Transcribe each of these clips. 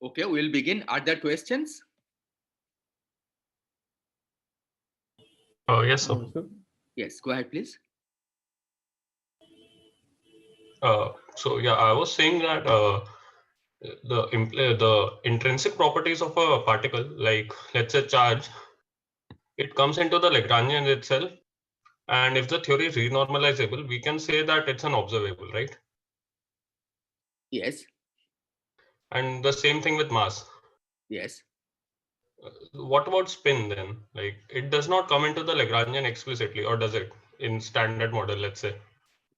Okay, we'll begin. Are there questions? Yes, sir. Yes, go ahead, please. So yeah, I was saying that the intrinsic properties of a particle, like let's say charge, it comes into the Lagrangian itself, and if the theory is renormalizable, we can say that it's an observable, right? Yes. And the same thing with mass. Yes. What about spin then? Like it does not come into the Lagrangian explicitly, or does it in standard model, let's say?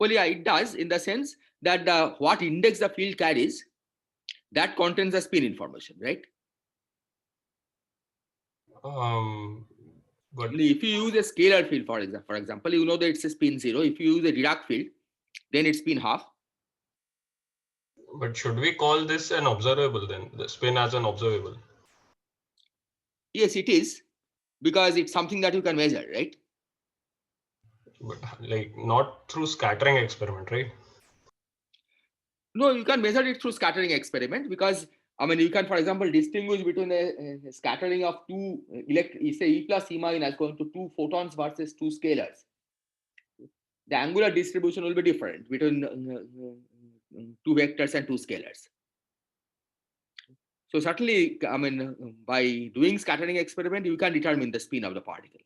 Well, yeah, it does in the sense that what index the field carries, that contains the spin information, right? But If you use a scalar field, for example, you know that it's a spin 0. If you use a Dirac field, then it's spin half. But should we call this an observable then? The spin as an observable? Yes, it is, because it's something that you can measure, right? But like not through scattering experiment, right? No, you can measure it through scattering experiment, because I mean, you can, for example, distinguish between a scattering of two say E plus E minus going to two photons versus two scalars. The angular distribution will be different between two vectors and two scalars. So certainly, I mean, by doing scattering experiment, you can determine the spin of the particle.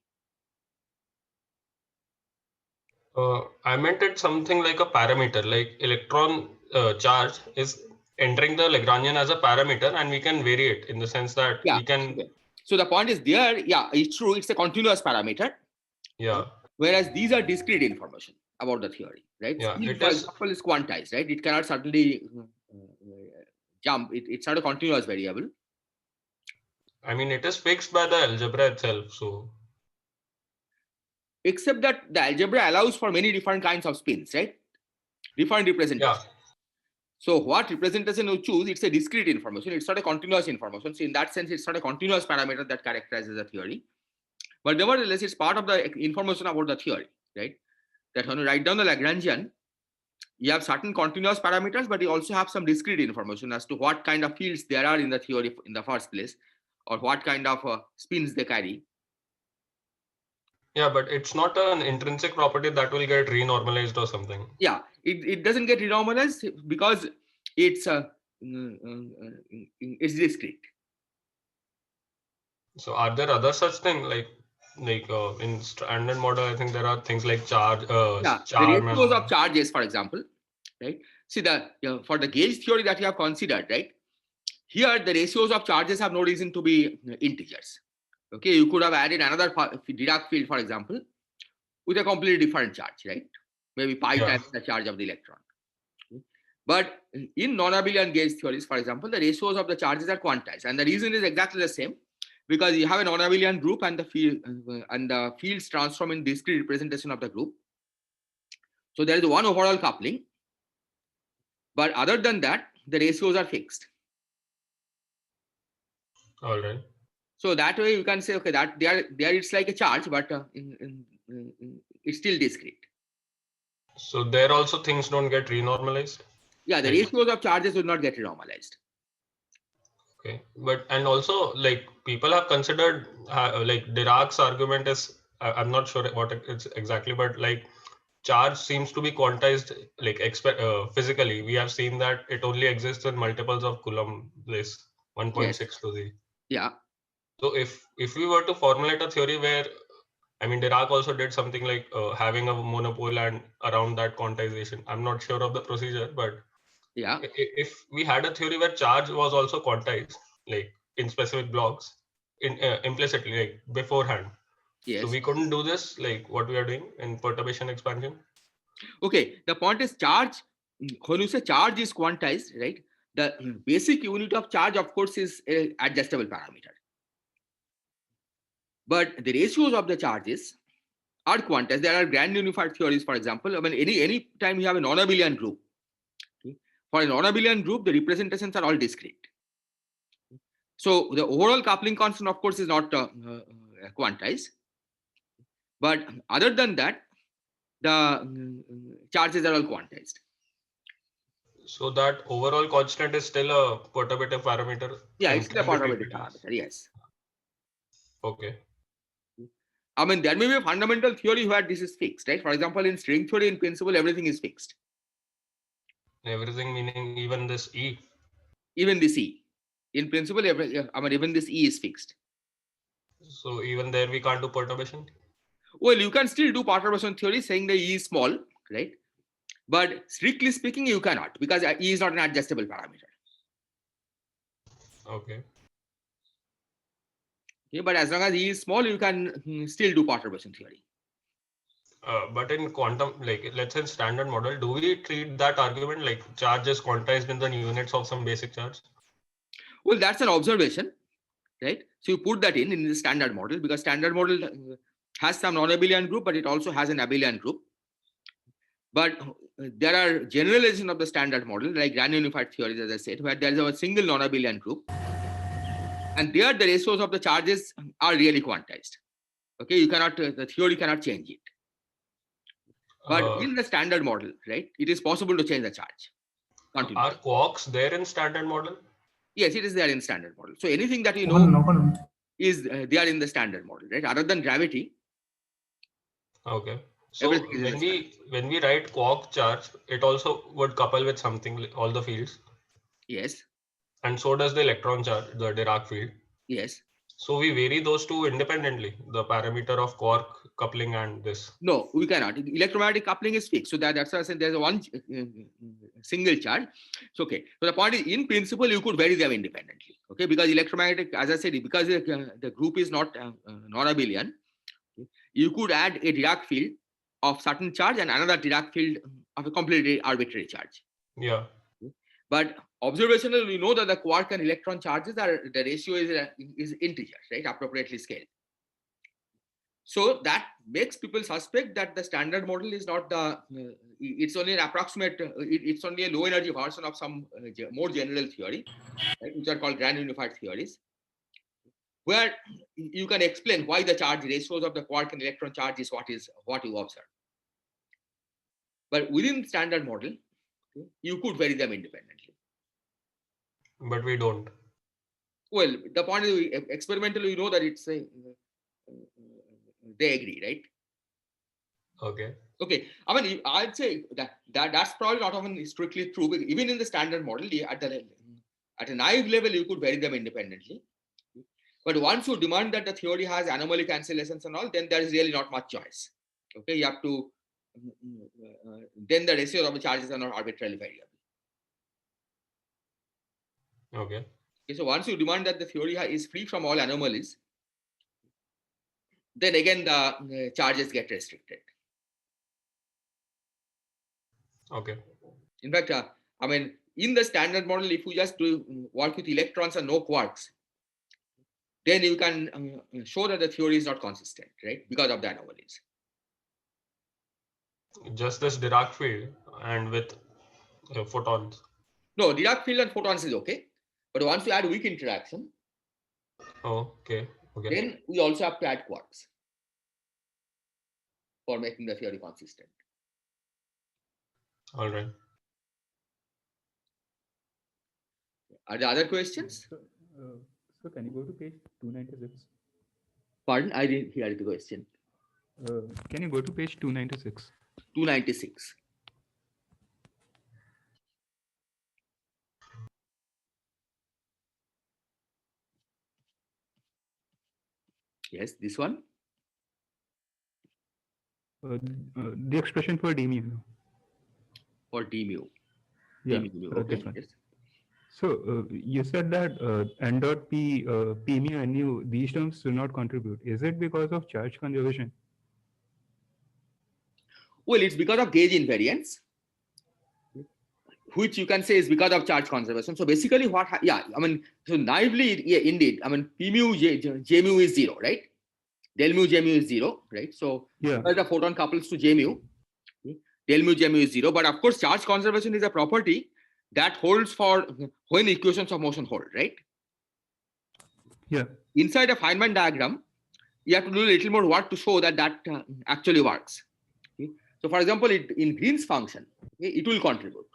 I meant it something like a parameter, like electron charge is entering the Lagrangian as a parameter, and we can vary it in the sense that Yeah. we can. Okay. So the point is there. Yeah, it's true. It's a continuous parameter. Yeah. Whereas these are discrete information about the theory, right? Yeah. Spin, It for is. example, is quantized, right? It cannot certainly jump. It's not a continuous variable. I mean, it is fixed by the algebra itself. So. Except that the algebra allows for many different kinds of spins, right? Different representations. Yeah. So what representation you choose, it's a discrete information. It's not a continuous information. So in that sense, it's not a continuous parameter that characterizes the theory. But nevertheless, it's part of the information about the theory, right? That when you write down the Lagrangian, you have certain continuous parameters, but you also have some discrete information as to what kind of fields there are in the theory in the first place, or what kind of spins they carry. Yeah, but it's not an intrinsic property that will get renormalized or something. Yeah, it doesn't get renormalized because it's it's discrete. So are there other such things like in standard model? I think there are things like charge. Yeah, the Charm ratios and of charges, for example, right? See for the gauge theory that you have considered, right? Here the ratios of charges have no reason to be integers. Okay, you could have added another Dirac field, for example, with a completely different charge, right? Maybe pi times the charge of the electron. But in non-abelian gauge theories, for example, the ratios of the charges are quantized, and the reason is exactly the same, because you have a non-abelian group and the fields transform in discrete representation of the group. So there is one overall coupling, but other than that, the ratios are fixed. all right. So that way you can say, okay, that there it's like a charge, but it's still discrete. So there also things don't get renormalized. Yeah, the ratios of charges will not get renormalized. Okay, but and also like people have considered like Dirac's argument is I'm not sure what it's exactly, but like charge seems to be quantized like physically. We have seen that it only exists in multiples of Coulomb, this 1.6 Yes. to the. Yeah. So if we were to formulate a theory where, I mean, Dirac also did something like having a monopole and around that quantization. I'm not sure of the procedure, but yeah, if we had a theory where charge was also quantized, like in specific blocks, implicitly, like beforehand. yes. So we couldn't do this, like what we are doing in perturbation expansion. Okay, the point is charge. When you say charge is quantized, right? The basic unit of charge, of course, is an adjustable parameter. But the ratios of the charges are quantized. There are grand unified theories, for example. I mean, any time you have a non-abelian group, okay, for a non-abelian group, the representations are all discrete. So the overall coupling constant, of course, is not quantized. But other than that, the charges are all quantized. So that overall constant is still a perturbative parameter. Yeah, it's still a in between perturbative these. parameter. Yes. Okay. I mean, there may be a fundamental theory where this is fixed, right? For example, in string theory, in principle, everything is fixed. Everything meaning even this E. Even this E. In principle, even this E is fixed. So even there we can't do perturbation. Well, you can still do perturbation theory saying the E is small, right? But strictly speaking, you cannot because E is not an adjustable parameter. Okay. Okay, but as long as E is small, you can still do perturbation theory. But in quantum, like let's say in standard model, do we treat that argument like charge is quantized in the units of some basic charge? Well, that's an observation, right? So you put that in the standard model because standard model has some non-abelian group, but it also has an abelian group. But there are generalizations of the standard model, like grand unified theories, as I said, where there is a single non-abelian group, and there the ratios of the charges are really quantized. Okay, you cannot the theory cannot change it. But in the standard model, right, it is possible to change the charge. Continue. Are quarks there in standard model? Yes, it is there in standard model. So anything that you know is there in the standard model, right? Other than gravity. Okay. So when we write quark charge, it also would couple with something, all the fields. Yes. And so does the electron charge, the Dirac field. Yes. So we vary those two independently, the parameter of quark coupling and this. No, we cannot. Electromagnetic coupling is fixed. So that's why I said there's a one single charge. So okay. So the point is, in principle, you could vary them independently. Okay, because electromagnetic, as I said, because the group is not non-abelian, you could add a Dirac field of certain charge and another Dirac field of a completely arbitrary charge. Yeah. But observationally, we know that the quark and electron charges are the ratio is integer, right? Appropriately scaled. So that makes people suspect that the standard model is not the, it's only an approximate, it's only a low energy version of some more general theory, right, which are called grand unified theories, where you can explain why the charge ratios of the quark and electron charge is what you observe. But within the standard model, you could vary them independently. But we don't. Well, the point is, experimentally, we know that it's a, they agree, right? Okay. Okay. I mean, I'd say that's probably not even strictly true. But even in the standard model, at a naive level, you could vary them independently. But once you demand that the theory has anomaly cancellations and all, then there is really not much choice. Okay, you have to. Then the ratio of the charges are not arbitrarily variable. Okay. So once you demand that the theory is free from all anomalies, then again the charges get restricted. Okay. In fact, I mean, in the standard model, if you just work with electrons and no quarks, then you can show that the theory is not consistent, right? Because of the anomalies. Just this Dirac field and with photons. No, Dirac field and photons is okay. But once you add weak interaction, okay. Then we also have to add quarks for making the theory consistent. All right. Are there other questions? So can you go to page 296? Pardon, I didn't hear the question. Can you go to page 296? 296. Yes, this one. The expression for d mu. For d mu. Yeah, d mu. Okay. Yes. So you said that n dot p, p mu and nu, these terms do not contribute. Is it because of charge conjugation? Well, it's because of gauge invariance, which you can say is because of charge conservation. So basically what, I mean, so naively, yeah, indeed, I mean, p mu, j mu is 0, right? Del mu, j mu is 0, right? So because the photon couples to j mu, del mu, j mu is 0. But of course, charge conservation is a property that holds for when equations of motion hold, right? Yeah. Inside a Feynman diagram, you have to do a little more work to show that actually works. Okay? So for example, in Green's function, okay, it will contribute.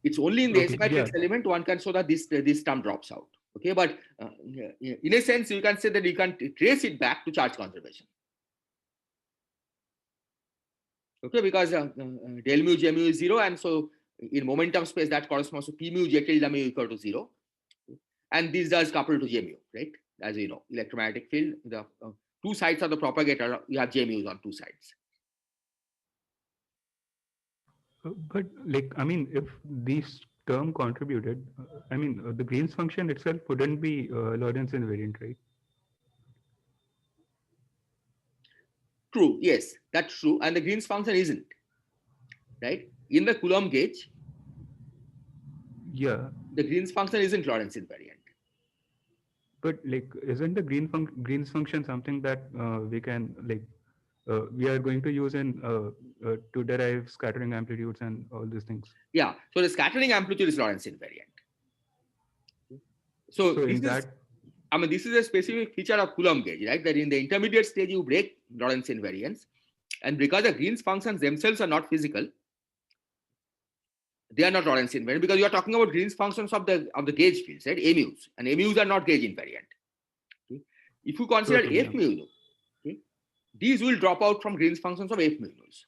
It's only in the Okay, S matrix yeah. element one can show that this term drops out. Okay, but in a sense, you can say that you can trace it back to charge conservation. Okay, because del mu j mu is 0, and so in momentum space that corresponds to p mu j tilde mu equal to 0, and this does couple to j mu, right? As you know, electromagnetic field, the two sides of the propagator, you have j mu's on two sides. But like, I mean, if these term contributed, I mean, the Green's function itself wouldn't be Lorentz invariant, right? True, yes, that's true, and the Green's function isn't, right? In the Coulomb gauge, Yeah, the Green's function isn't Lorentz invariant. but like, isn't the Green's function something that we can like we are going to use in to derive scattering amplitudes and all these things? Yeah, so the scattering amplitude is Lorentz invariant. So So this in is, that, I mean, this is a specific feature of Coulomb gauge, right? That in the intermediate stage you break Lorentz invariance, and because the Green's functions themselves are not physical, they are not Lorentz invariant, because you are talking about Green's functions of the gauge fields, right? A mu's, and A mu's are not gauge invariant. Okay? If you consider okay, F yeah, mu nu, okay, these will drop out from Green's functions of F mu nu's.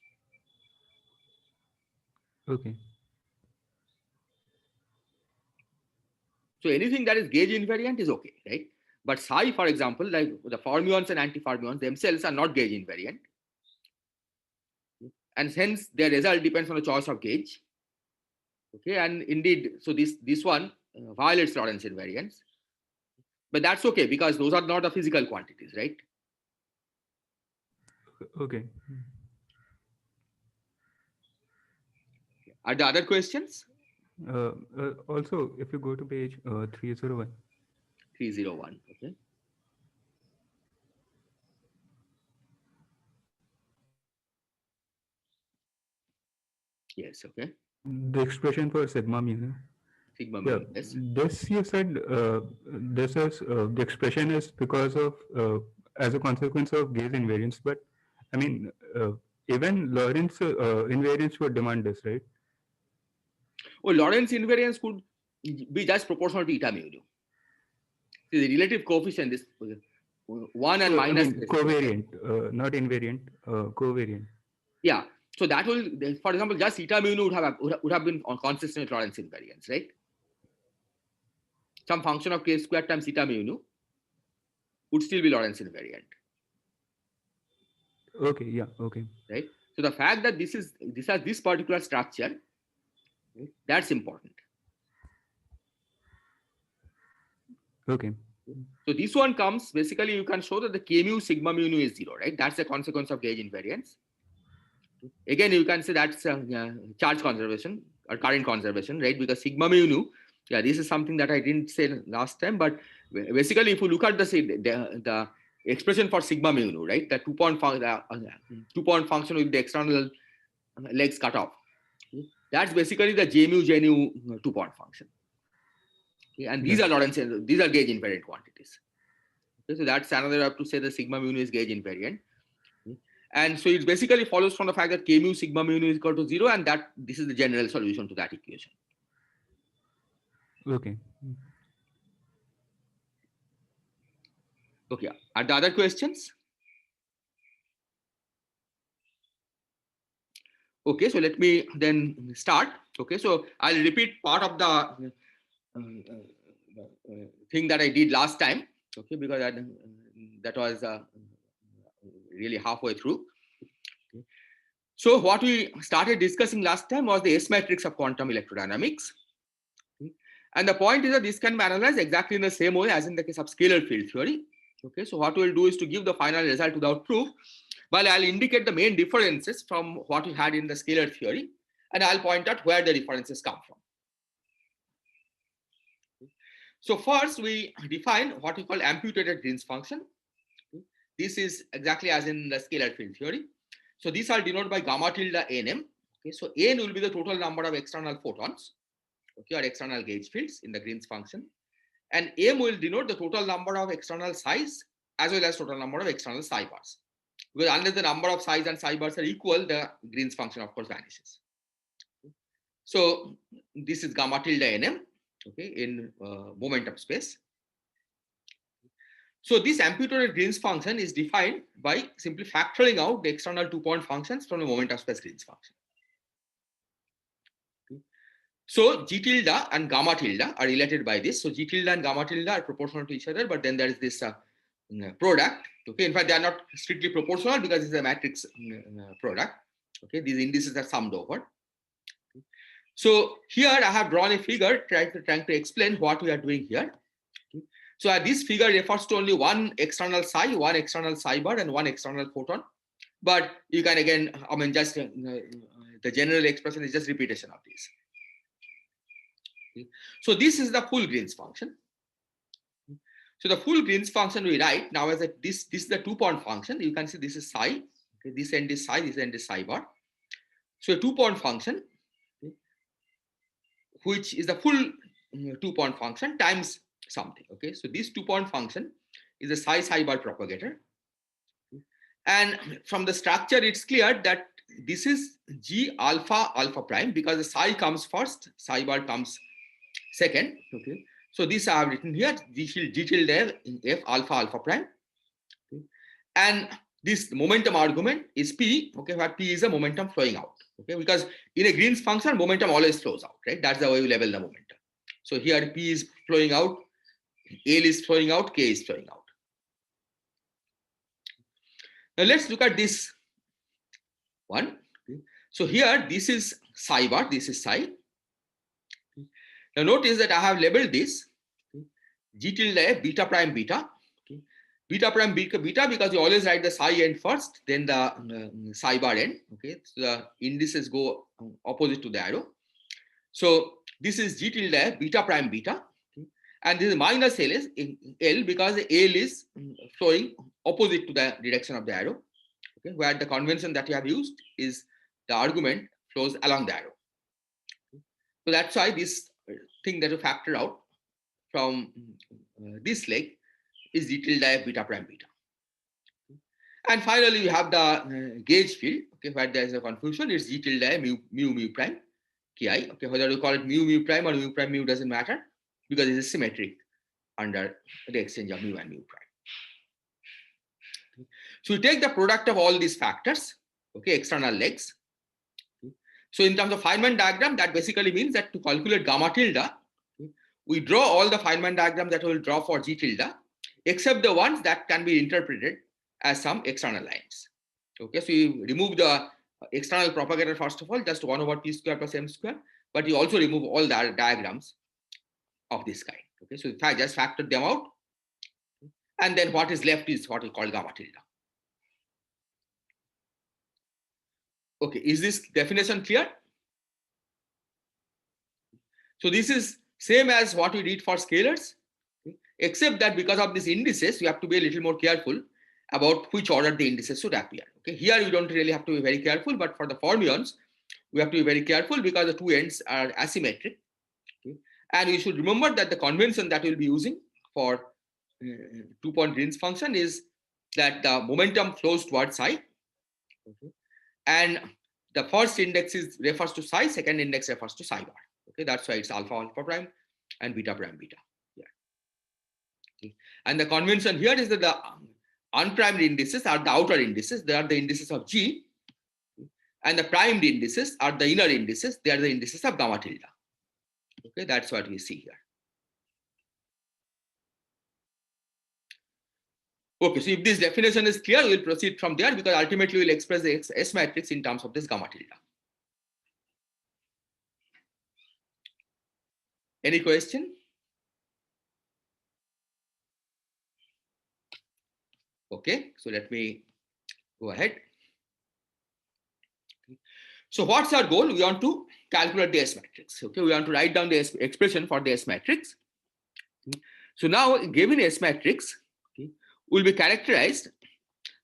okay, So anything that is gauge invariant is okay, right? But psi, for example, like the fermions and antifermions themselves are not gauge invariant, and hence their result depends on the choice of gauge. Okay, and indeed, so this one violates Lorentz invariance, but that's okay because those are not the physical quantities, right? okay. Are there other questions? Also, if you go to page 301, 301. Okay. Yes. Okay. the expression for sigma mu. Sigma Yeah, mu. Yes. this you said this is the expression is because of as a consequence of gauge invariance, but I mean even Lorentz invariance would demand this, right? Oh, Lorentz invariance could be just proportional to eta mu nu. See, the relative coefficient is 1 and I minus. mean covariant, not invariant, covariant. Yeah. So that will, for example, just eta mu nu would have been consistent with Lorentz invariance, right? Some function of k squared times eta mu nu would still be Lorentz invariant. Okay, yeah, okay, Right? So the fact that this has this particular structure, right, that's important. okay, So this one comes, basically you can show that the k mu sigma mu nu is 0, right? That's a consequence of gauge invariance. Again, you can say that's charge conservation or current conservation, right? Because sigma mu nu, yeah, this is something that I didn't say last time, but basically if you look at the expression for sigma mu nu, right? The 2-point function with the external legs cut off. That's basically the j mu j nu 2-point function. Okay? And these yeah, are Lorentz, these are gauge invariant quantities. Okay? So that's another way to say the sigma mu nu is gauge invariant. And so it basically follows from the fact that k mu sigma mu nu is equal to 0, and that this is the general solution to that equation. okay. Okay, are there other questions? Okay, so let me then start. Okay, so I'll repeat part of the thing that I did last time. Okay, because that was really halfway through. Okay. So what we started discussing last time was the S matrix of quantum electrodynamics. Okay. And the point is that this can be analyzed exactly in the same way as in the case of scalar field theory. Okay, so what we'll do is to give the final result without proof, while I'll indicate the main differences from what we had in the scalar theory, and I'll point out where the differences come from. So first we define what we call amputated Green's function. This is exactly as in the scalar field theory. So these are denoted by gamma tilde nm. Okay, so n will be the total number of external photons, okay, or external gauge fields in the Green's function, and m will denote the total number of external psis as well as total number of external psi bars. Because unless the number of psis and psi bars are equal, the Green's function of course vanishes. So this is gamma tilde nm, okay, in momentum space. So this amputated Green's function is defined by simply factoring out the external 2-point functions from the momentum space Green's function. Okay. So G tilde and gamma tilde are related by this. So G tilde and gamma tilde are proportional to each other, but then there is this product. Okay, in fact, they are not strictly proportional because it's a matrix product. Okay, these indices are summed over. Okay. So here I have drawn a figure trying to explain what we are doing here. Okay. So this figure refers to only one external psi, one external psi bar, and one external photon. But you can again, I mean, just the general expression is just repetition of this. Okay. So this is the full Green's function. So the full Green's function we write now as this is the 2-point function. You can see this is psi. Okay. This end is psi, this end is psi bar. So a 2-point function, okay, which is the full 2-point function times something. Okay, so this 2-point function is a psi bar propagator. And from the structure, it's clear that this is G alpha alpha prime because the psi comes first, psi bar comes second. Okay, so this I have written here G tilde F alpha alpha prime. Okay. And this momentum argument is P, okay, where P is a momentum flowing out. Okay, because in a Green's function, momentum always flows out, right? That's the way we label the momentum. So here P is flowing out, L is flowing out, K is flowing out. Now let's look at this one. Okay. So here this is psi bar, this is psi. Okay. Now notice that I have labeled this G tilde beta prime beta. Okay. Beta prime beta because you always write the psi end first, then the psi bar end. Okay, so the indices go opposite to the arrow. So this is G tilde beta prime beta. Okay. And this is minus L is L because the L is flowing opposite to the direction of the arrow. Okay, where the convention that you have used is the argument flows along the arrow. Okay. So that's why this thing that you factor out from this leg is G tilde beta prime beta. Okay. And finally, we have the gauge field, okay, where there is a confusion. It's G tilde mu prime ki. Okay, whether you call it mu prime or mu prime mu doesn't matter because it is symmetric under the exchange of mu and mu prime. Okay. So we take the product of all these factors, okay, external legs. Okay. So in terms of Feynman diagram, that basically means that to calculate gamma tilde, okay, we draw all the Feynman diagrams that we will draw for G tilde, except the ones that can be interpreted as some external lines. Okay, so you remove the external propagator first of all, just 1 over p square plus m square, but you also remove all the diagrams of this kind. Okay, so if I just factor them out, and then what is left is what we call gamma tilde. Okay, is this definition clear? So this is same as what we did for scalars, okay, except that because of these indices, you have to be a little more careful about which order the indices should appear. Okay, here you don't really have to be very careful, but for the fermions, we have to be very careful because the two ends are asymmetric. Okay, and you should remember that the convention that we'll be using for 2-point Green's function is that the momentum flows towards psi. Okay, and the first index refers to psi, second index refers to psi bar. Okay, that's why it's alpha alpha prime and beta prime beta. Yeah. Okay. And the convention here is that the unprimed indices are the outer indices. They are the indices of G. And the primed indices are the inner indices. They are the indices of gamma tilde. Okay, that's what we see here. Okay, so if this definition is clear, we'll proceed from there because ultimately we'll express the S matrix in terms of this gamma tilde. Any question? Okay, so let me go ahead. Okay. So what's our goal? We want to calculate the S matrix. Okay, we want to write down the expression for the S matrix. Okay. So now, given S matrix, okay, will be characterized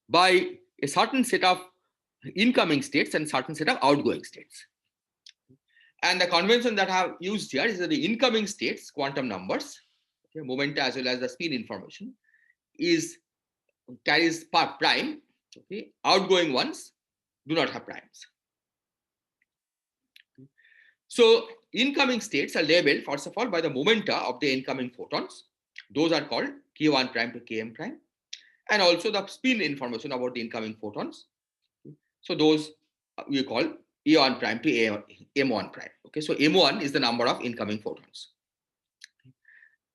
by a certain set of incoming states and certain set of outgoing states. And the convention that I have used here is that the incoming states, quantum numbers, okay, momenta as well as the spin information, carries prime. Okay, outgoing ones do not have primes. Okay. So incoming states are labeled first of all by the momenta of the incoming photons. Those are called k1 prime to km prime, and also the spin information about the incoming photons. So those we call a1 prime to m1 prime. Okay, so m1 is the number of incoming photons,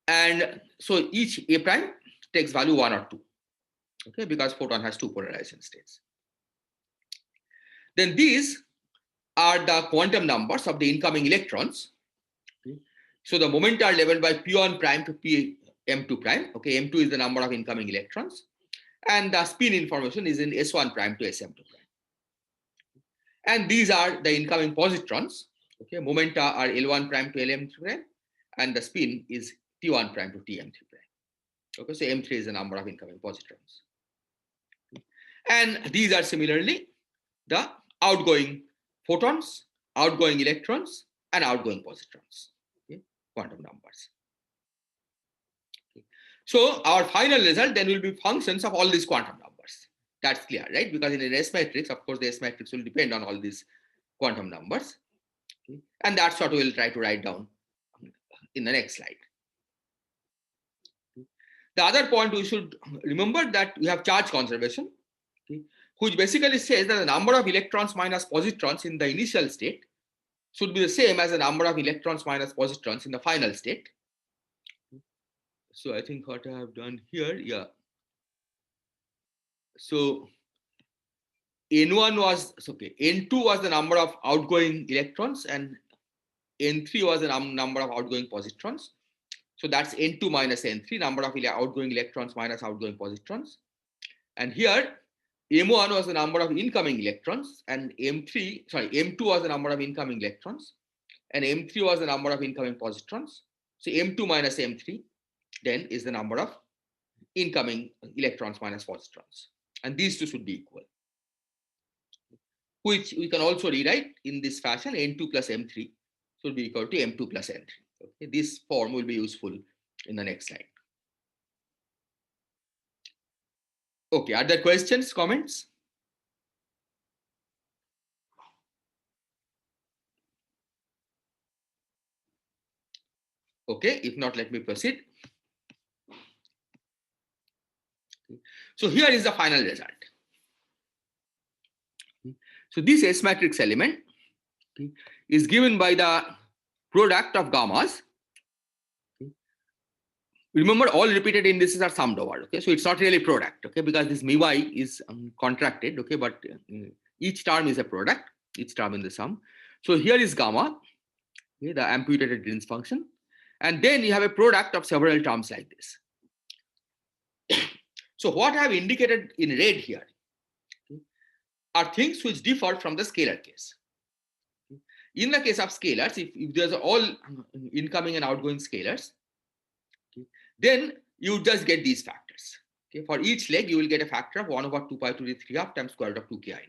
and so each a prime takes value 1 or 2. Okay, because photon has two polarization states. Then these are the quantum numbers of the incoming electrons. Okay. So the momenta are labeled by p1 prime to m2 prime. Okay, m2 is the number of incoming electrons, and the spin information is in s1 prime to sm2 prime. And these are the incoming positrons. Okay, momenta are l1 prime to lm3 prime, and the spin is t1 prime to tm3 prime. Okay, so m3 is the number of incoming positrons. And these are similarly the outgoing photons, outgoing electrons, and outgoing positrons. Okay, quantum numbers. Okay. So our final result then will be functions of all these quantum numbers. That's clear, right? Because in an S matrix, of course, the S matrix will depend on all these quantum numbers. Okay. And that's what we'll try to write down in the next slide. Okay. The other point we should remember that we have charge conservation, okay, which basically says that the number of electrons minus positrons in the initial state should be the same as the number of electrons minus positrons in the final state. So I think what I have done here, yeah. So N1 was, okay, N2 was the number of outgoing electrons and N3 was the number of outgoing positrons. So that's N2 minus N3, number of outgoing electrons minus outgoing positrons. And here, M1 was the number of incoming electrons, and M2 was the number of incoming electrons, and M3 was the number of incoming positrons. So M2 minus M3 then is the number of incoming electrons minus positrons. And these two should be equal, which we can also rewrite in this fashion: N2 plus M3 should be equal to M2 plus N3. Okay, this form will be useful in the next slide. Okay, are there questions, comments? Okay, if not, let me proceed. Okay. So here is the final result. Okay. So this S matrix element, okay, is given by the product of gammas. Okay. Remember, all repeated indices are summed over. Okay, so it's not really product. Okay, because this μy is contracted. Okay, but each term is a product. Each term in the sum. So here is gamma, okay, the amputated Green's function, and then you have a product of several terms like this. So what I have indicated in red here, okay, are things which differ from the scalar case. Okay. In the case of scalars, if there's all incoming and outgoing scalars, okay, then you just get these factors. Okay. For each leg, you will get a factor of 1 over 2 pi to the 3 half times square root of 2 ki naught.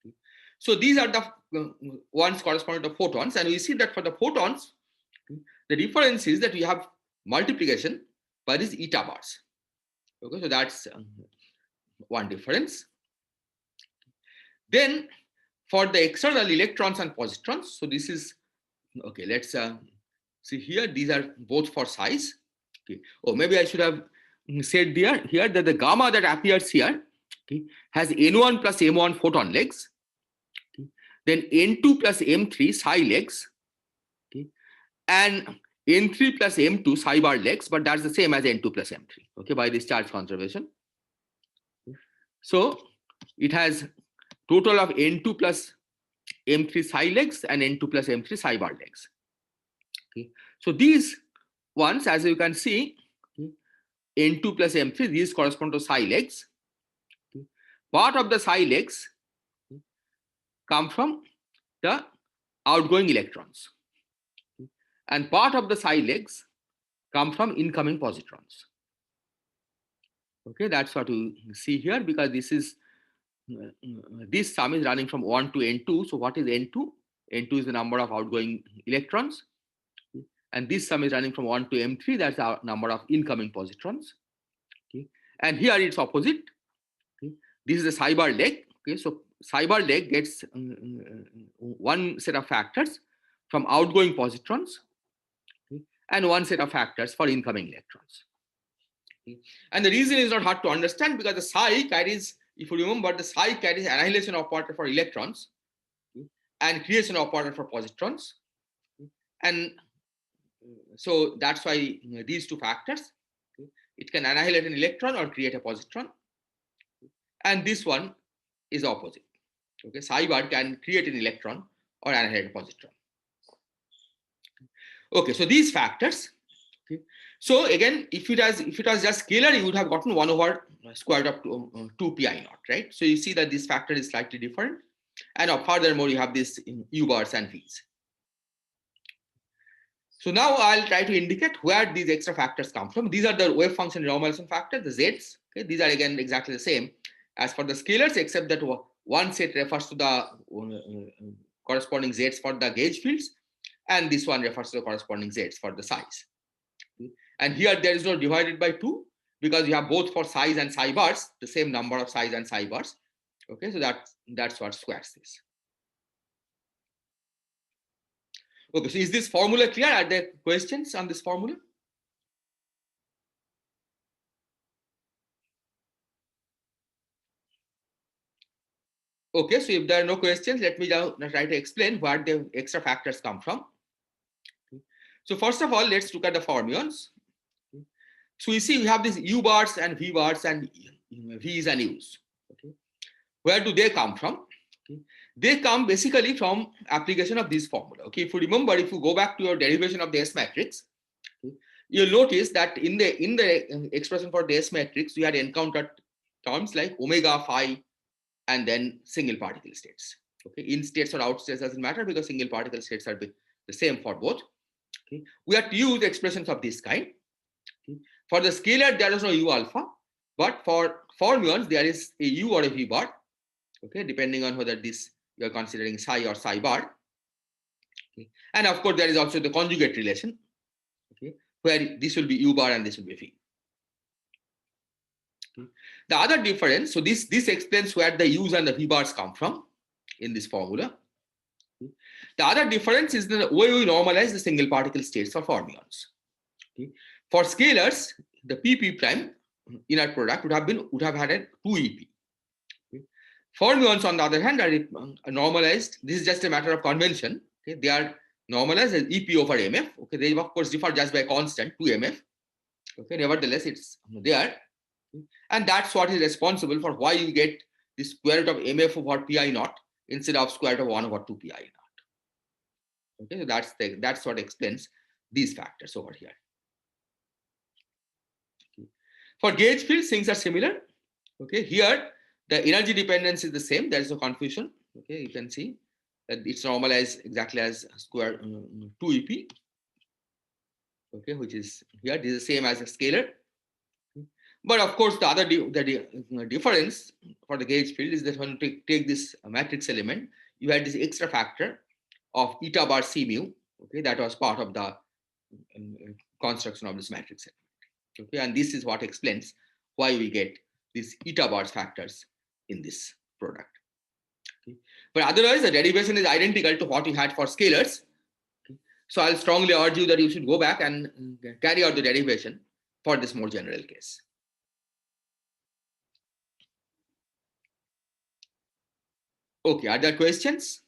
Okay. So these are the ones corresponding to photons, and we see that for the photons, okay, the difference is that we have multiplication by these eta bars. Okay, so that's one difference. Then for the external electrons and positrons, so this is, okay, let's see here, these are both for size. Okay, oh, maybe I should have said here that the gamma that appears here, okay, has N1 plus M1 photon legs, okay, then N2 plus M3 psi legs, okay, and N3 plus M2 psi bar legs, but that's the same as N2 plus M3, okay, by this charge conservation. So it has total of N2 plus M3 psi legs and N2 plus M3 psi bar legs. Okay, so these ones, as you can see, okay, N2 plus M3, these correspond to psi legs. Okay. Part of the psi legs, okay, come from the outgoing electrons, okay, and part of the psi legs come from incoming positrons. Okay, that's what you see here, because this is this sum is running from 1 to N2. So what is N2? N2 is the number of outgoing electrons, okay, and this sum is running from 1 to M3. That's our number of incoming positrons. Okay, and here it's opposite. Okay, this is the psi bar leg. Okay, so psi bar leg gets one set of factors from outgoing positrons, and one set of factors for incoming electrons. And the reason is not hard to understand, because the psi carries, if you remember, the psi carries annihilation operator for electrons and creation operator for positrons. And so that's why these two factors, it can annihilate an electron or create a positron. And this one is opposite. Okay, psi bar can create an electron or annihilate a positron. Okay, so these factors. Okay. So again, if it was just scalar, you would have gotten 1 over square root of 2 pi naught, right? So you see that this factor is slightly different. And furthermore, you have this in u bars and v's. So now I'll try to indicate where these extra factors come from. These are the wave function renormalization factors, the z's. Okay, these are again exactly the same as for the scalars, except that one set refers to the corresponding z's for the gauge fields, and this one refers to the corresponding z's for the size. And here there is no divided by 2, because you have both for size and psi bars, the same number of size and psi bars. Okay, so that's what squares this. Okay, so is this formula clear? Are there questions on this formula? Okay, so if there are no questions, let me now try to explain where the extra factors come from. So first of all, let's look at the fermions. So you see we have these u bars and v bars and v's and u's. Okay, where do they come from? Okay. They come basically from application of this formula. Okay, if you remember, if you go back to your derivation of the S matrix, okay, you'll notice that in the expression for the S matrix, we had encountered terms like omega, phi, and then single particle states. Okay, in states or out states doesn't matter, because single particle states are the same for both. Okay, we have to use expressions of this kind. Okay. For the scalar, there is no u alpha, but for fermions, there is a u or a v bar. Okay, depending on whether this you are considering psi or psi bar. Okay. And of course, there is also the conjugate relation, okay, where this will be u bar and this will be v. Okay. The other difference, so this explains where the u's and the v bars come from in this formula. Okay. The other difference is the way we normalize the single particle states for fermions. Okay. For scalars, the pp prime inner product would have had a 2ep. Fermions, on the other hand, are normalized. This is just a matter of convention. Okay, they are normalized as EP over MF. Okay, they of course differ just by constant 2MF. Okay, nevertheless, it's there, and that's what is responsible for why you get the square root of MF over PI naught instead of square root of 1 over 2 PI naught. Okay, so that's what explains these factors over here. Okay. For gauge fields, things are similar. Okay, here the energy dependence is the same. There is no confusion. Okay, you can see that it's normalized exactly as square 2EP. Okay, which is here. This is the same as a scalar. But of course, the other difference for the gauge field is that when you take this matrix element, you had this extra factor of eta bar c mu. Okay, that was part of the construction of this matrix element. Okay, and this is what explains why we get these eta bars factors in this product. Okay. But otherwise, the derivation is identical to what we had for scalars. Okay. So I'll strongly urge you that you should go back and carry out the derivation for this more general case. Okay, are there questions?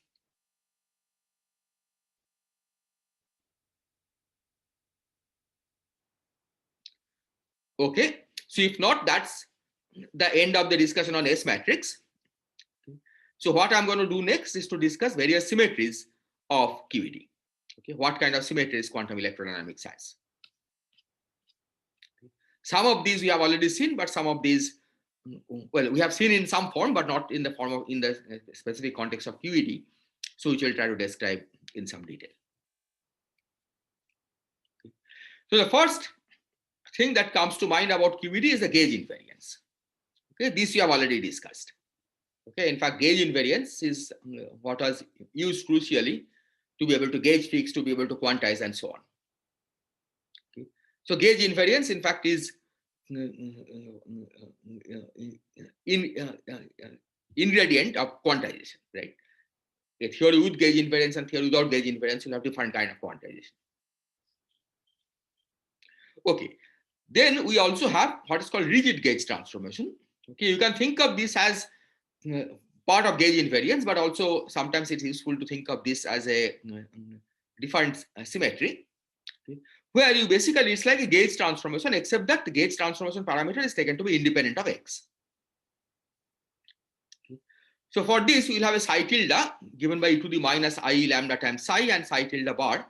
Okay, so if not, that's the end of the discussion on S matrix. So what I'm going to do next is to discuss various symmetries of QED. Okay, what kind of symmetries quantum electrodynamics has. Some of these we have already seen, but some of these, well, we have seen in some form, but not in the form of in the specific context of QED. So which we'll try to describe in some detail. So the first thing that comes to mind about QED is the gauge invariance. Okay, this we have already discussed. Okay, in fact, gauge invariance is what was used crucially to be able to gauge fix, to be able to quantize, and so on. Okay. So gauge invariance, in fact, is ingredient of quantization, right? A theory with gauge invariance and theory without gauge invariance will have different kind of quantization. Okay. Then we also have what is called rigid gauge transformation. Okay, you can think of this as part of gauge invariance, but also sometimes it's useful to think of this as a different symmetry, okay, where you basically, it's like a gauge transformation, except that the gauge transformation parameter is taken to be independent of x. Okay. So for this, we'll have a psi tilde given by e to the minus I lambda times psi and psi tilde bar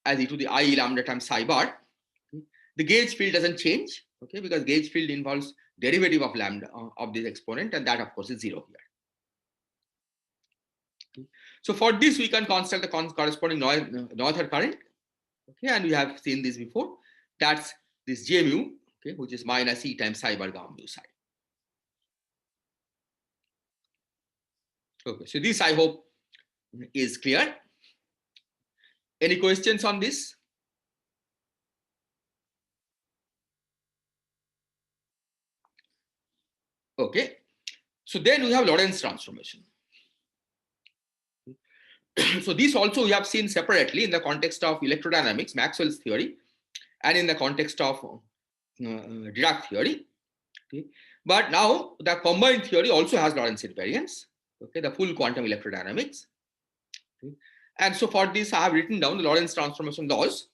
as e to the I lambda times psi bar. Okay. The gauge field doesn't change, okay, because gauge field involves derivative of lambda of this exponent, and that of course is 0 here. Okay. So for this, we can construct the corresponding Noether current, okay, and we have seen this before. That's this J mu, okay, which is minus E times psi bar gamma mu psi. Okay, so this I hope is clear. Any questions on this? Okay, so then we have Lorentz transformation. So this also we have seen separately in the context of electrodynamics, Maxwell's theory, and in the context of Dirac theory. Okay. But now the combined theory also has Lorentz invariance, okay, the full quantum electrodynamics. Okay. And so for this, I have written down the Lorentz transformation laws.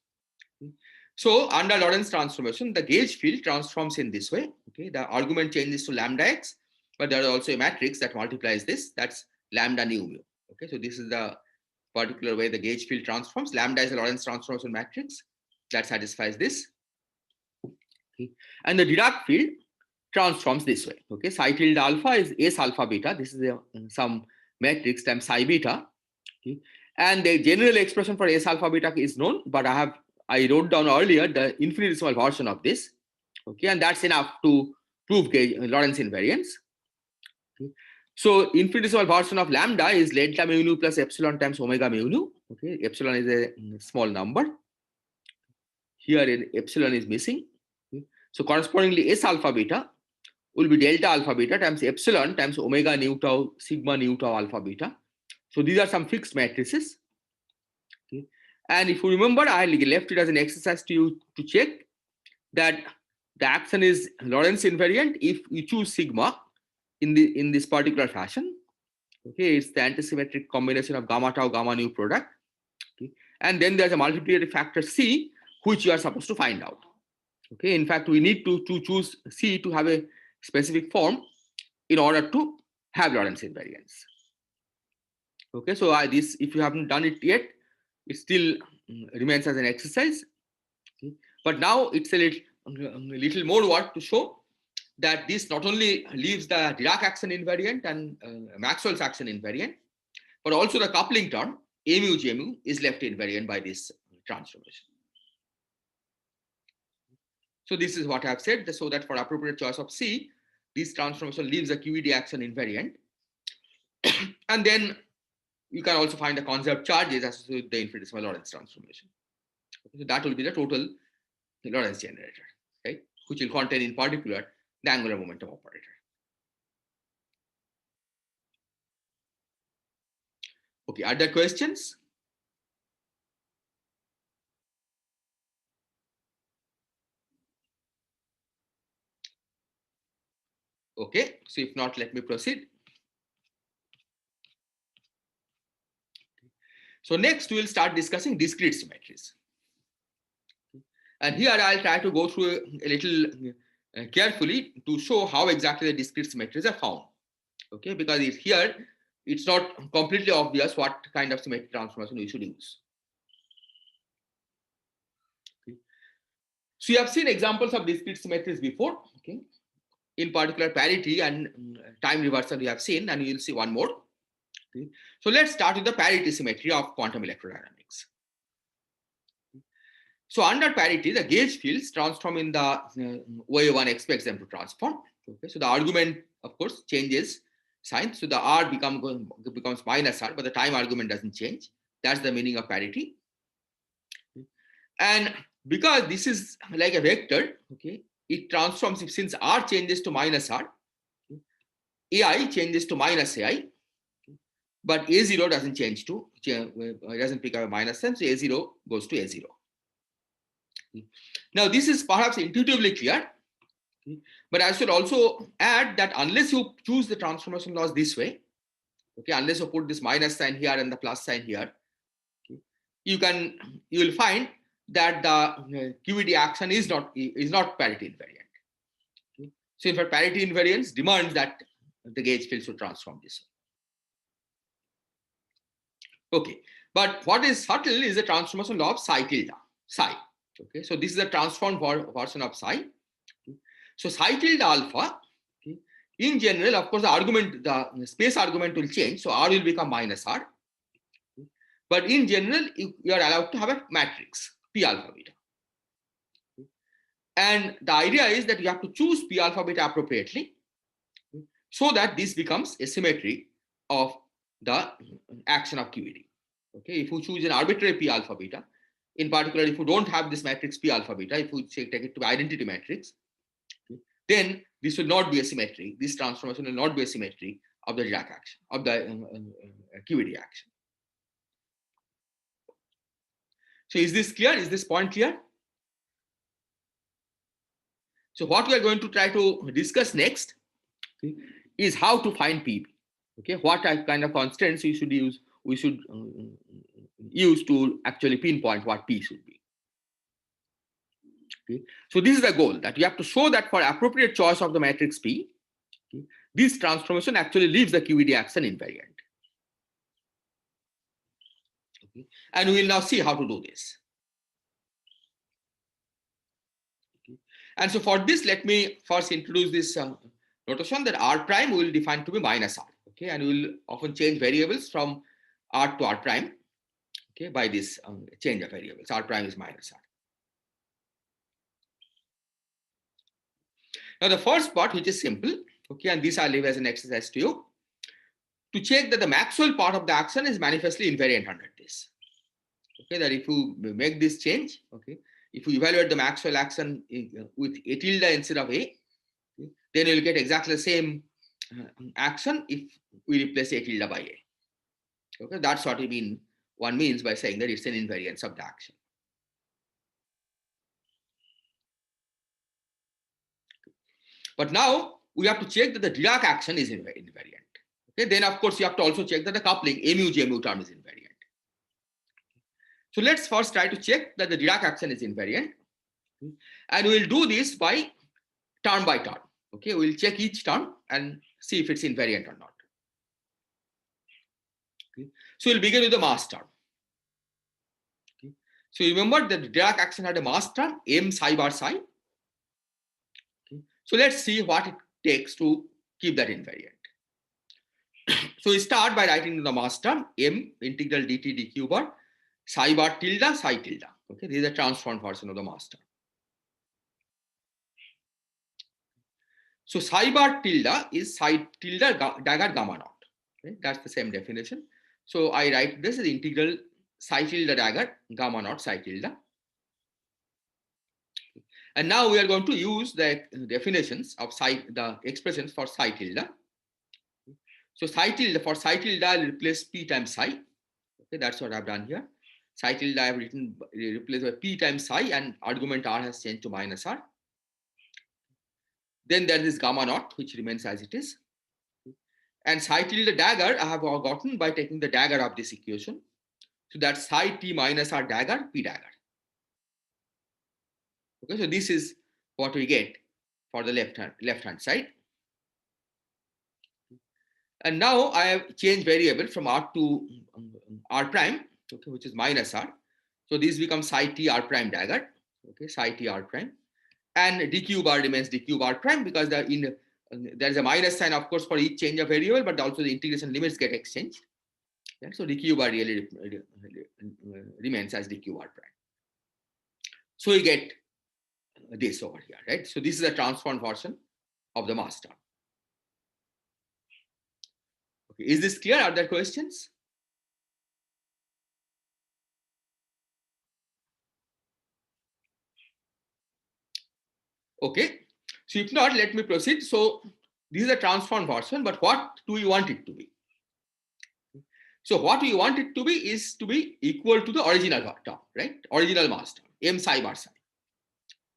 Okay. So under Lorentz transformation, the gauge field transforms in this way. Okay. The argument changes to lambda x, but there is also a matrix that multiplies this. That's lambda nu mu. Okay. So this is the particular way the gauge field transforms. Lambda is a Lorentz transformation matrix that satisfies this. Okay. And the Dirac field transforms this way. Okay, psi tilde alpha is S alpha beta. This is some matrix times psi beta. Okay, and the general expression for S alpha beta is known, but I wrote down earlier the infinitesimal version of this. Okay, and that's enough to prove Lorentz invariance. Okay. So infinitesimal version of lambda is delta mu nu plus epsilon times omega mu nu. Okay, epsilon is a small number. Here epsilon is missing. Okay. So correspondingly, S alpha beta will be delta alpha beta times epsilon times omega nu tau sigma nu tau alpha beta. So these are some fixed matrices. Okay. And if you remember, I left it as an exercise to you to check that the action is Lorentz invariant if you choose sigma in this particular fashion. Okay, it's the antisymmetric combination of gamma tau gamma nu product. Okay, and then there's a multiplicative factor C which you are supposed to find out. Okay, in fact, we need to choose C to have a specific form in order to have Lorentz invariance. Okay, so this, if you haven't done it yet, it still remains as an exercise. Okay. But now it's a little more work to show that this not only leaves the Dirac action invariant and Maxwell's action invariant, but also the coupling term A mu J mu is left invariant by this transformation. So this is what I have said, so that for appropriate choice of C, this transformation leaves the QED action invariant. And then you can also find the conserved charges associated with the infinitesimal Lorentz transformation. Okay, so that will be the total Lorentz generator, right? Which will contain in particular the angular momentum operator. Okay, are there questions? Okay, so if not, let me proceed. So next we will start discussing discrete symmetries. And here I'll try to go through a little carefully to show how exactly the discrete symmetries are found. Okay, because here it's not completely obvious what kind of symmetry transformation we should use. Okay. So you have seen examples of discrete symmetries before. Okay, in particular parity and time reversal you have seen, and you will see one more. Okay. So let's start with the parity symmetry of quantum electrodynamics. So under parity, the gauge fields transform in the way one expects them to transform. Okay. So the argument, of course, changes sign. So the R becomes minus R, but the time argument doesn't change. That's the meaning of parity. And because this is like a vector, okay, it transforms since R changes to minus R. Okay, AI changes to minus AI, but A0 doesn't change to, doesn't pick up a minus sign, so A0 goes to A0. Now, this is perhaps intuitively clear, but I should also add that unless you choose the transformation laws this way, okay, unless you put this minus sign here and the plus sign here, okay, you will find that the QED action is not parity invariant. Okay. So in fact, parity invariance demands that the gauge field should transform this way. Okay, but what is subtle is the transformation law of psi tilde, psi. Okay, so this is a transformed version of psi. Okay. So psi tilde alpha, okay, in general, of course, the space argument will change, so R will become minus R. Okay. But in general, you are allowed to have a matrix P alpha beta. Okay. And the idea is that you have to choose P alpha beta appropriately, okay, so that this becomes a symmetry of the action of QED. Okay, if you choose an arbitrary P alpha beta, in particular, if you don't have this matrix P alpha beta, if you take it to identity matrix, okay, then this will not be a symmetry. This transformation will not be a symmetry of the Dirac action, of the QED action. So is this clear? Is this point clear? So what we are going to try to discuss next, okay, is how to find PB. Okay, what kind of constants we should use to actually pinpoint what P should be. Okay. So this is the goal, that you have to show that for appropriate choice of the matrix P, okay, this transformation actually leaves the QED action invariant. Okay. And we will now see how to do this. Okay. And so for this, let me first introduce this notation that R prime will define to be minus R. Okay, and we will often change variables from R to R prime, okay, by this change of variables. R prime is minus R. Now the first part, which is simple, okay, and this I'll leave as an exercise to you, to check that the Maxwell part of the action is manifestly invariant under this. Okay, that if you make this change, okay, if you evaluate the Maxwell action with A tilde instead of A, okay, then you'll get exactly the same action if we replace A tilde by A. Okay, that's what one means by saying that it's an invariance of the action. But now we have to check that the Dirac action is invariant. Okay, then of course you have to also check that the coupling mu term is invariant. So let's first try to check that the Dirac action is invariant, and we'll do this by term. Okay, we'll check each term and see if it's invariant or not. Okay. So we'll begin with the mass term. Okay. So remember that the Dirac action had a mass term m psi bar psi. Okay. So let's see what it takes to keep that invariant. So we start by writing the mass term m integral dt dq bar psi bar tilde psi tilde. Okay, this is a transformed version of the mass term. So psi bar tilde is psi tilde dagger gamma naught. Okay, that's the same definition. So I write this as integral psi tilde dagger gamma naught psi tilde. And now we are going to use the definitions of the expressions for psi tilde. So psi tilde, for psi tilde, I'll replace p times psi. Okay, that's what I've done here. Psi tilde I have replaced by p times psi, and argument r has changed to minus r. Then there is gamma naught, which remains as it is. And psi tilde dagger I have gotten by taking the dagger of this equation. So that's psi t minus r dagger p dagger. Okay, so this is what we get for the left hand side. And now I have changed variable from r to r prime, okay, which is minus r. So this becomes psi t r prime dagger, okay, psi t r prime, and dq bar remains dq bar prime because there is a minus sign, of course, for each change of variable, but also the integration limits get exchanged. Yeah, so dq bar really remains as dq bar prime. So you get this over here, right? So this is a transformed version of the mass term. Okay, is this clear? Are there questions? Okay, so if not, let me proceed. So This is a transformed version, but what do we want it to be? So what we want it to be is to be equal to the original term, right? Original mass term, m psi bar psi.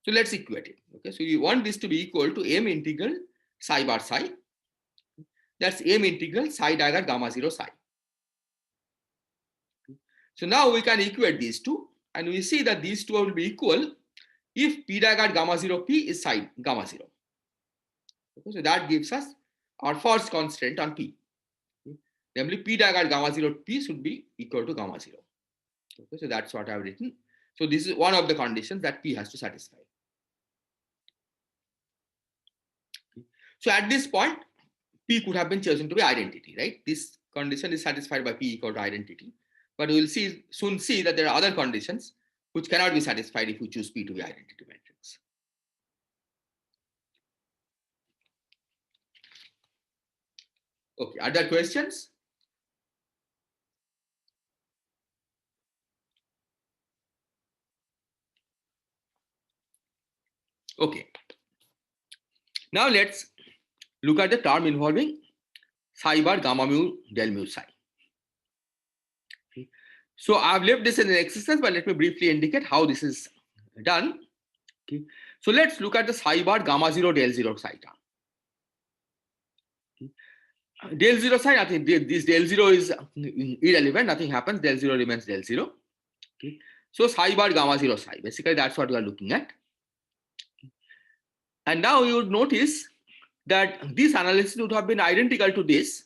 So let's equate it. Okay, so you want this to be equal to m integral psi bar psi. That's m integral psi dagger gamma 0 psi. So now we can equate these two, and we see that these two will be equal if p dagger gamma 0 p is psi gamma 0. Okay, so that gives us our first constraint on p. Namely, p dagger gamma 0 p should be equal to gamma 0. Okay, so that's what I've written. So this is one of the conditions that p has to satisfy. So at this point, p could have been chosen to be identity, right? This condition is satisfied by p equal to identity. But we will soon see that there are other conditions which cannot be satisfied if we choose p to be identity matrix. Okay, are there questions? Okay. Now let's look at the term involving psi bar gamma mu del mu psi. Okay. So I've left this as an exercise, but let me briefly indicate how this is done. Okay. So let's look at the psi bar gamma 0 del 0 psi term. Okay. Del 0 psi, nothing. This del 0 is irrelevant. Nothing happens. Del 0 remains del 0. Okay. So psi bar gamma 0 psi. Basically, that's what we are looking at. And now you would notice that this analysis would have been identical to this,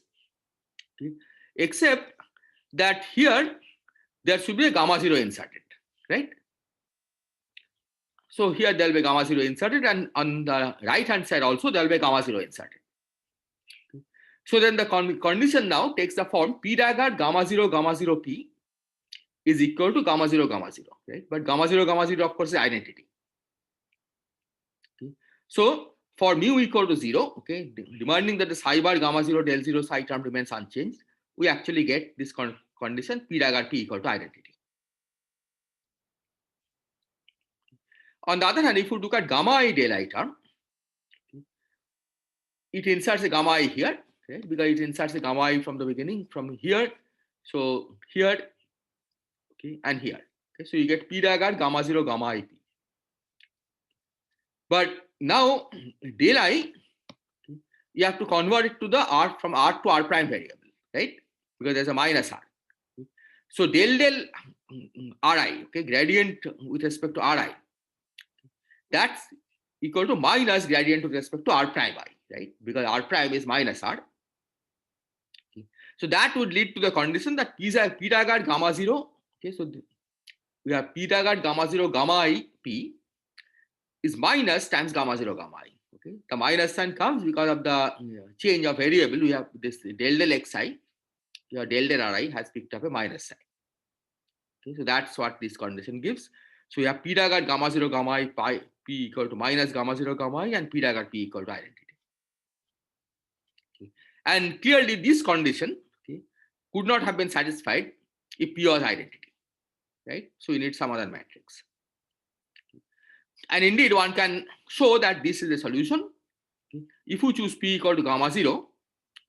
okay, except that here there should be a gamma 0 inserted, right? So here there will be gamma 0 inserted, and on the right hand side also there will be gamma 0 inserted. Okay. So then the condition now takes the form p dagger gamma 0 p is equal to gamma 0, right? But gamma 0, of course is identity. Okay. So for mu equal to 0, okay, demanding that the psi bar gamma 0 del 0 psi term remains unchanged, we actually get this condition p dagger p equal to identity. On the other hand, if you look at gamma I del I term, it inserts a gamma I here, okay, because it inserts a gamma I from the beginning, from here, so here, okay, and here. Okay, so you get p dagger gamma 0 gamma I p. But now del I, you have to convert it to the r from r to r prime variable, right? Because there's a minus r. So del ri, okay, gradient with respect to ri, that's equal to minus gradient with respect to r prime I, right? Because r prime is minus r. Okay. So that would lead to the condition that p dagger gamma 0. Okay, so we have p dagger gamma 0 gamma I p is minus times gamma 0 gamma I. Okay, the minus sign comes because of the change of variable. We have this del xi. Your del ri has picked up a minus sign. Okay, so that's what this condition gives. So we have p dagger gamma 0 gamma I pi p equal to minus gamma 0 gamma I, and p dagger p equal to identity. Okay. And clearly this condition, okay, could not have been satisfied if p was identity, right? So we need some other matrix. And indeed, one can show that this is a solution. Okay. If you choose p equal to gamma 0,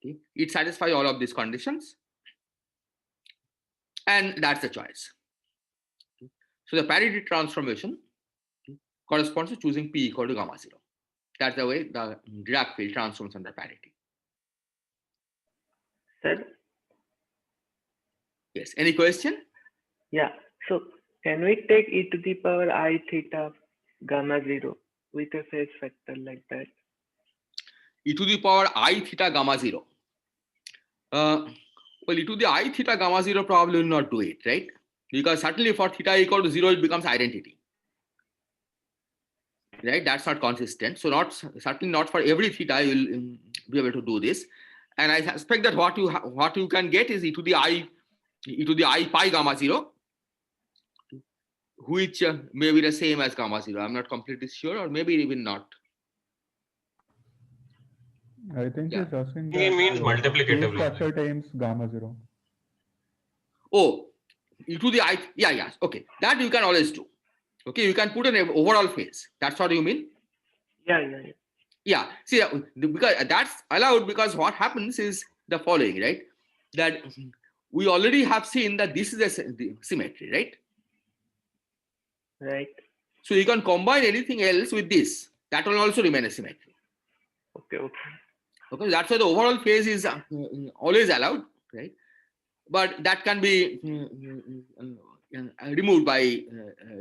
okay, it satisfies all of these conditions. And that's the choice. Okay. So the parity transformation, okay, corresponds to choosing p equal to gamma 0. That's the way the Dirac field transforms under parity. Sir? Yes, any question? Yeah, so can we take e to the power I theta gamma 0 with a phase factor like that? E to the power I theta gamma 0. Well, e to the I theta gamma 0 probably will not do it, right? Because certainly for theta equal to 0, it becomes identity. Right? That's not consistent. So certainly not for every theta you will be able to do this. And I suspect that what you can get is e to the I pi gamma 0, which may be the same as gamma 0. I'm not completely sure, or maybe even not. I think Yeah. he's asking He that means multiplicatively. phase factor times gamma 0. Oh, e to the I, yeah, okay. That you can always do. Okay, you can put an overall phase. That's what you mean? Yeah. Yeah, see, because that's allowed, because what happens is the following, right? That we already have seen that this is a symmetry, right? Right. So you can combine anything else with this. That will also remain a symmetry. Okay. Okay. Okay, that's why the overall phase is always allowed, right? But that can be removed by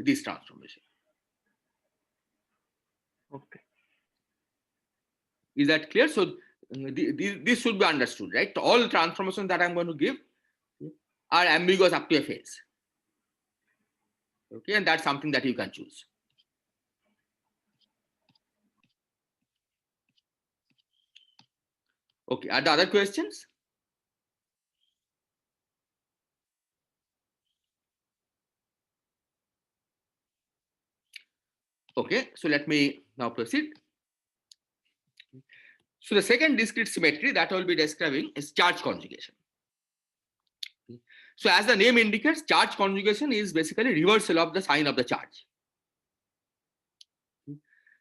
this transformation. Okay. Is that clear? So this should be understood, right? All transformations that I'm going to give are ambiguous up to a phase. Okay, and that's something that you can choose. Okay, are there other questions? Okay, so let me now proceed. So the second discrete symmetry that I will be describing is charge conjugation. So as the name indicates, charge conjugation is basically reversal of the sign of the charge.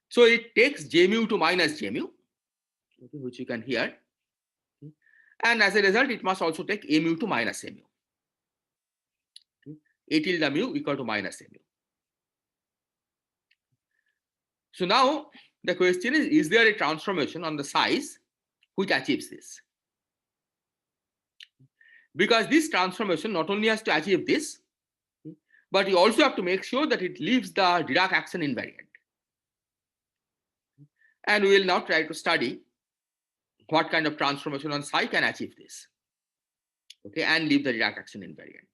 So it takes j mu to minus j mu, okay, which you can hear. And as a result, it must also take a mu to minus a mu. A tilde mu equal to minus a mu. So now the question is there a transformation on the size which achieves this? Because this transformation not only has to achieve this, but you also have to make sure that it leaves the Dirac action invariant. And we will now try to study what kind of transformation on psi can achieve this. Okay, and leave the Dirac action invariant.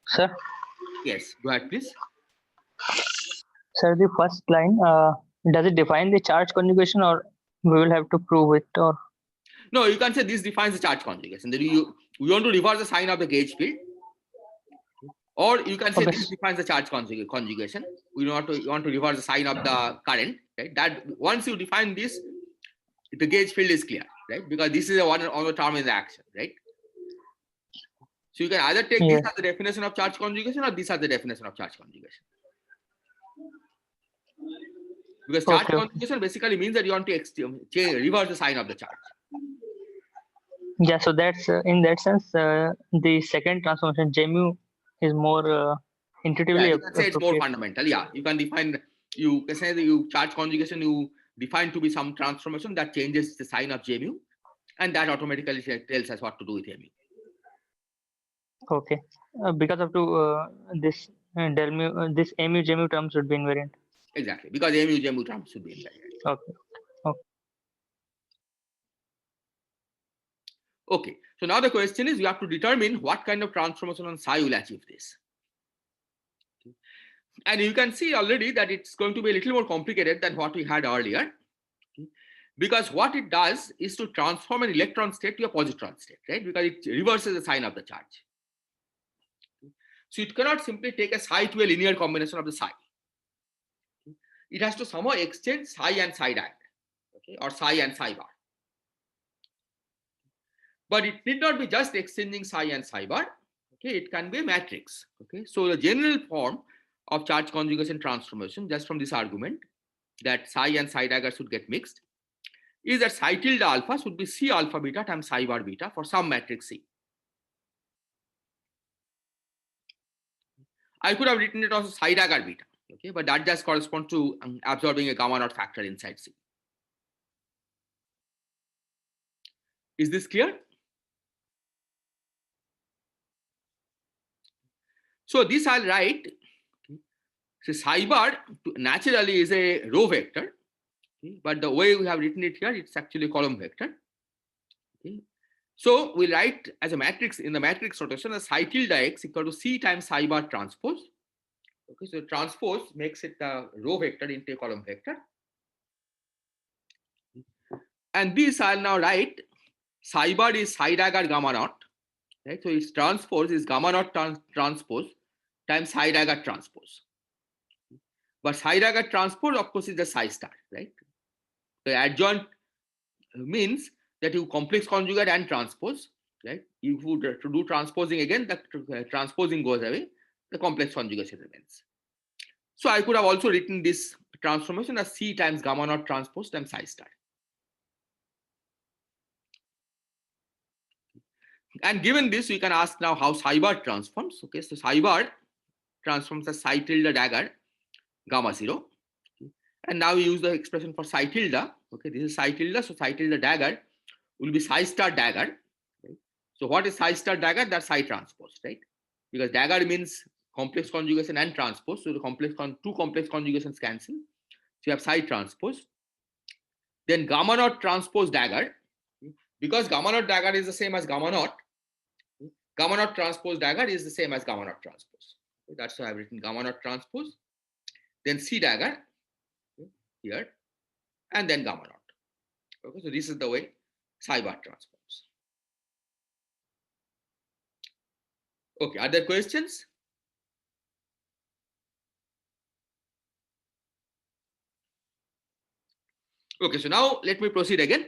Sir, Yes, go ahead, please. sir, the first line, does it define the charge conjugation, or we will have to prove it? Or No, you can say this defines the charge conjugation. Then you want to reverse the sign of the gauge field, or you can say Okay. this defines the charge conjugation. You want to reverse the sign of the current, right? That once you define this, the gauge field is clear, right? Because this is a one on the term in the action, right? So you can either take this as the definition of charge conjugation, or this as the definition of charge conjugation. Because charge conjugation basically means that you want to reverse the sign of the charge. yeah, so that's in that sense, the second transformation j mu is more intuitively Yeah, you can say it's more appropriate. fundamental. Yeah, you can define. You can say that you charge conjugation you define to be some transformation that changes the sign of j mu, and that automatically tells us what to do with mu. Okay, because of this del mu, this mu j mu term should be invariant. Exactly, because mu j mu terms should be invariant. Okay. Okay, so now the question is you have to determine what kind of transformation on psi will achieve this. And you can see already that it's going to be a little more complicated than what we had earlier. Because what it does is to transform an electron state to a positron state, right? Because it reverses the sign of the charge. So it cannot simply take a psi to a linear combination of the psi. It has to somehow exchange psi and psi dagger, okay, or psi and psi bar. But it need not be just exchanging psi and psi bar. Okay, it can be a matrix. Okay, so the general form of charge conjugation transformation, just from this argument that psi and psi dagger should get mixed, is that psi tilde alpha should be C alpha beta times psi bar beta for some matrix C. I could have written it as psi dagger beta, okay, but that just corresponds to absorbing a gamma naught factor inside C. Is this clear? So this I'll write. So psi bar naturally is a row vector, okay, but the way we have written it here, it's actually a column vector. Okay. So we write as a matrix in the matrix notation as psi tilde x equal to C times psi bar transpose. Okay, so transpose makes it a row vector into a column vector. And this I'll now write psi bar is psi dagger gamma naught, right? So its transpose is gamma naught transpose times psi dagger transpose. But psi dagger transpose, of course, is the psi star, right? The adjoint means that you complex conjugate and transpose, right? You would to do transposing again, the transposing goes away, the complex conjugation remains. So I could have also written this transformation as C times gamma naught transpose times psi star. And given this, we can ask now how psi bar transforms. Okay, so psi bar transforms as psi tilde dagger gamma 0. And now we use the expression for psi tilde. Okay, this is psi tilde. So psi tilde dagger will be psi star dagger. Right? So what is psi star dagger? That's psi transpose, right? Because dagger means complex conjugation and transpose. So the two complex conjugations cancel. So you have psi transpose. Then gamma naught transpose dagger. Because gamma naught dagger is the same as gamma naught transpose dagger is the same as gamma naught transpose. Okay, that's why I've written gamma naught transpose. Then C dagger here, and then gamma naught. Okay, so this is the way psi bar transforms. Okay, are there questions? Okay, so now let me proceed again.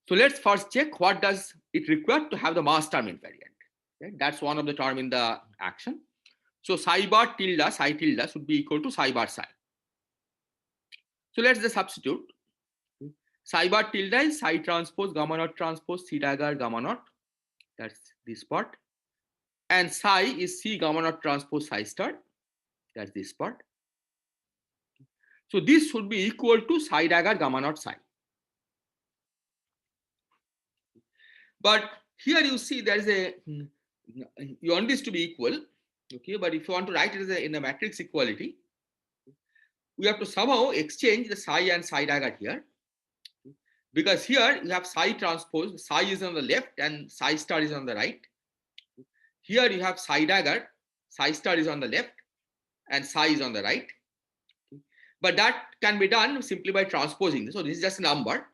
So let's first check what does it require to have the mass term invariant. Okay? That's one of the term in the action. So psi bar tilde, psi tilde should be equal to psi bar psi. So let's just substitute. Psi bar tilde is psi transpose gamma naught transpose C dagger gamma naught. That's this part. And psi is C gamma naught transpose psi star. That's this part. So this should be equal to psi dagger gamma naught psi. But here you see there is a, you want this to be equal, okay? But if you want to write it as in the matrix equality, we have to somehow exchange the psi and psi dagger here. Because here you have psi transpose, psi is on the left and psi star is on the right. Here you have psi dagger, psi star is on the left and psi is on the right. But that can be done simply by transposing this. So this is just a number,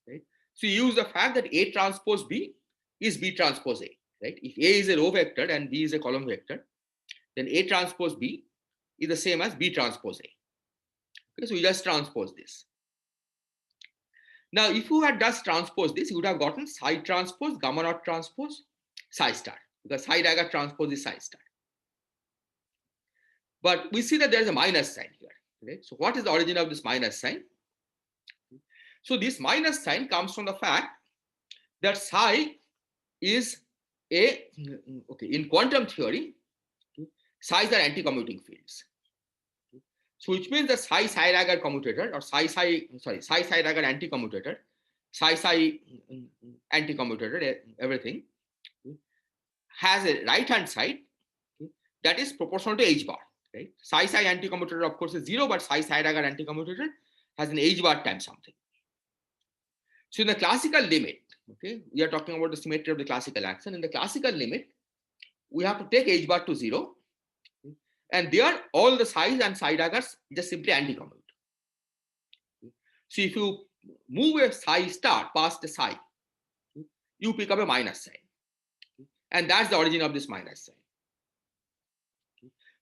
right? So you use the fact that A transpose B is B transpose A, right? If A is a row vector and B is a column vector, then A transpose B is the same as B transpose A. Okay, so you just transpose this. Now, if you had just transposed this, you would have gotten psi transpose, gamma naught transpose, psi star, because psi dagger transpose is psi star. But we see that there is a minus sign here. Right? So what is the origin of this minus sign? So this minus sign comes from the fact that psi is a, okay, in quantum theory, psi's are anti-commuting fields. So which means the psi dagger commutator or psi dagger anti-commutator, psi anti-commutator, everything has a right hand side that is proportional to h bar. Right? Psi anti-commutator of course is 0, but psi dagger anti-commutator has an h bar times something. So in the classical limit, okay, we are talking about the symmetry of the classical action. In the classical limit, we have to take h bar to 0, and there all the psi's and psi daggers just simply anti-commute. So if you move a psi star past the psi, you pick up a minus sign, and that's the origin of this minus sign.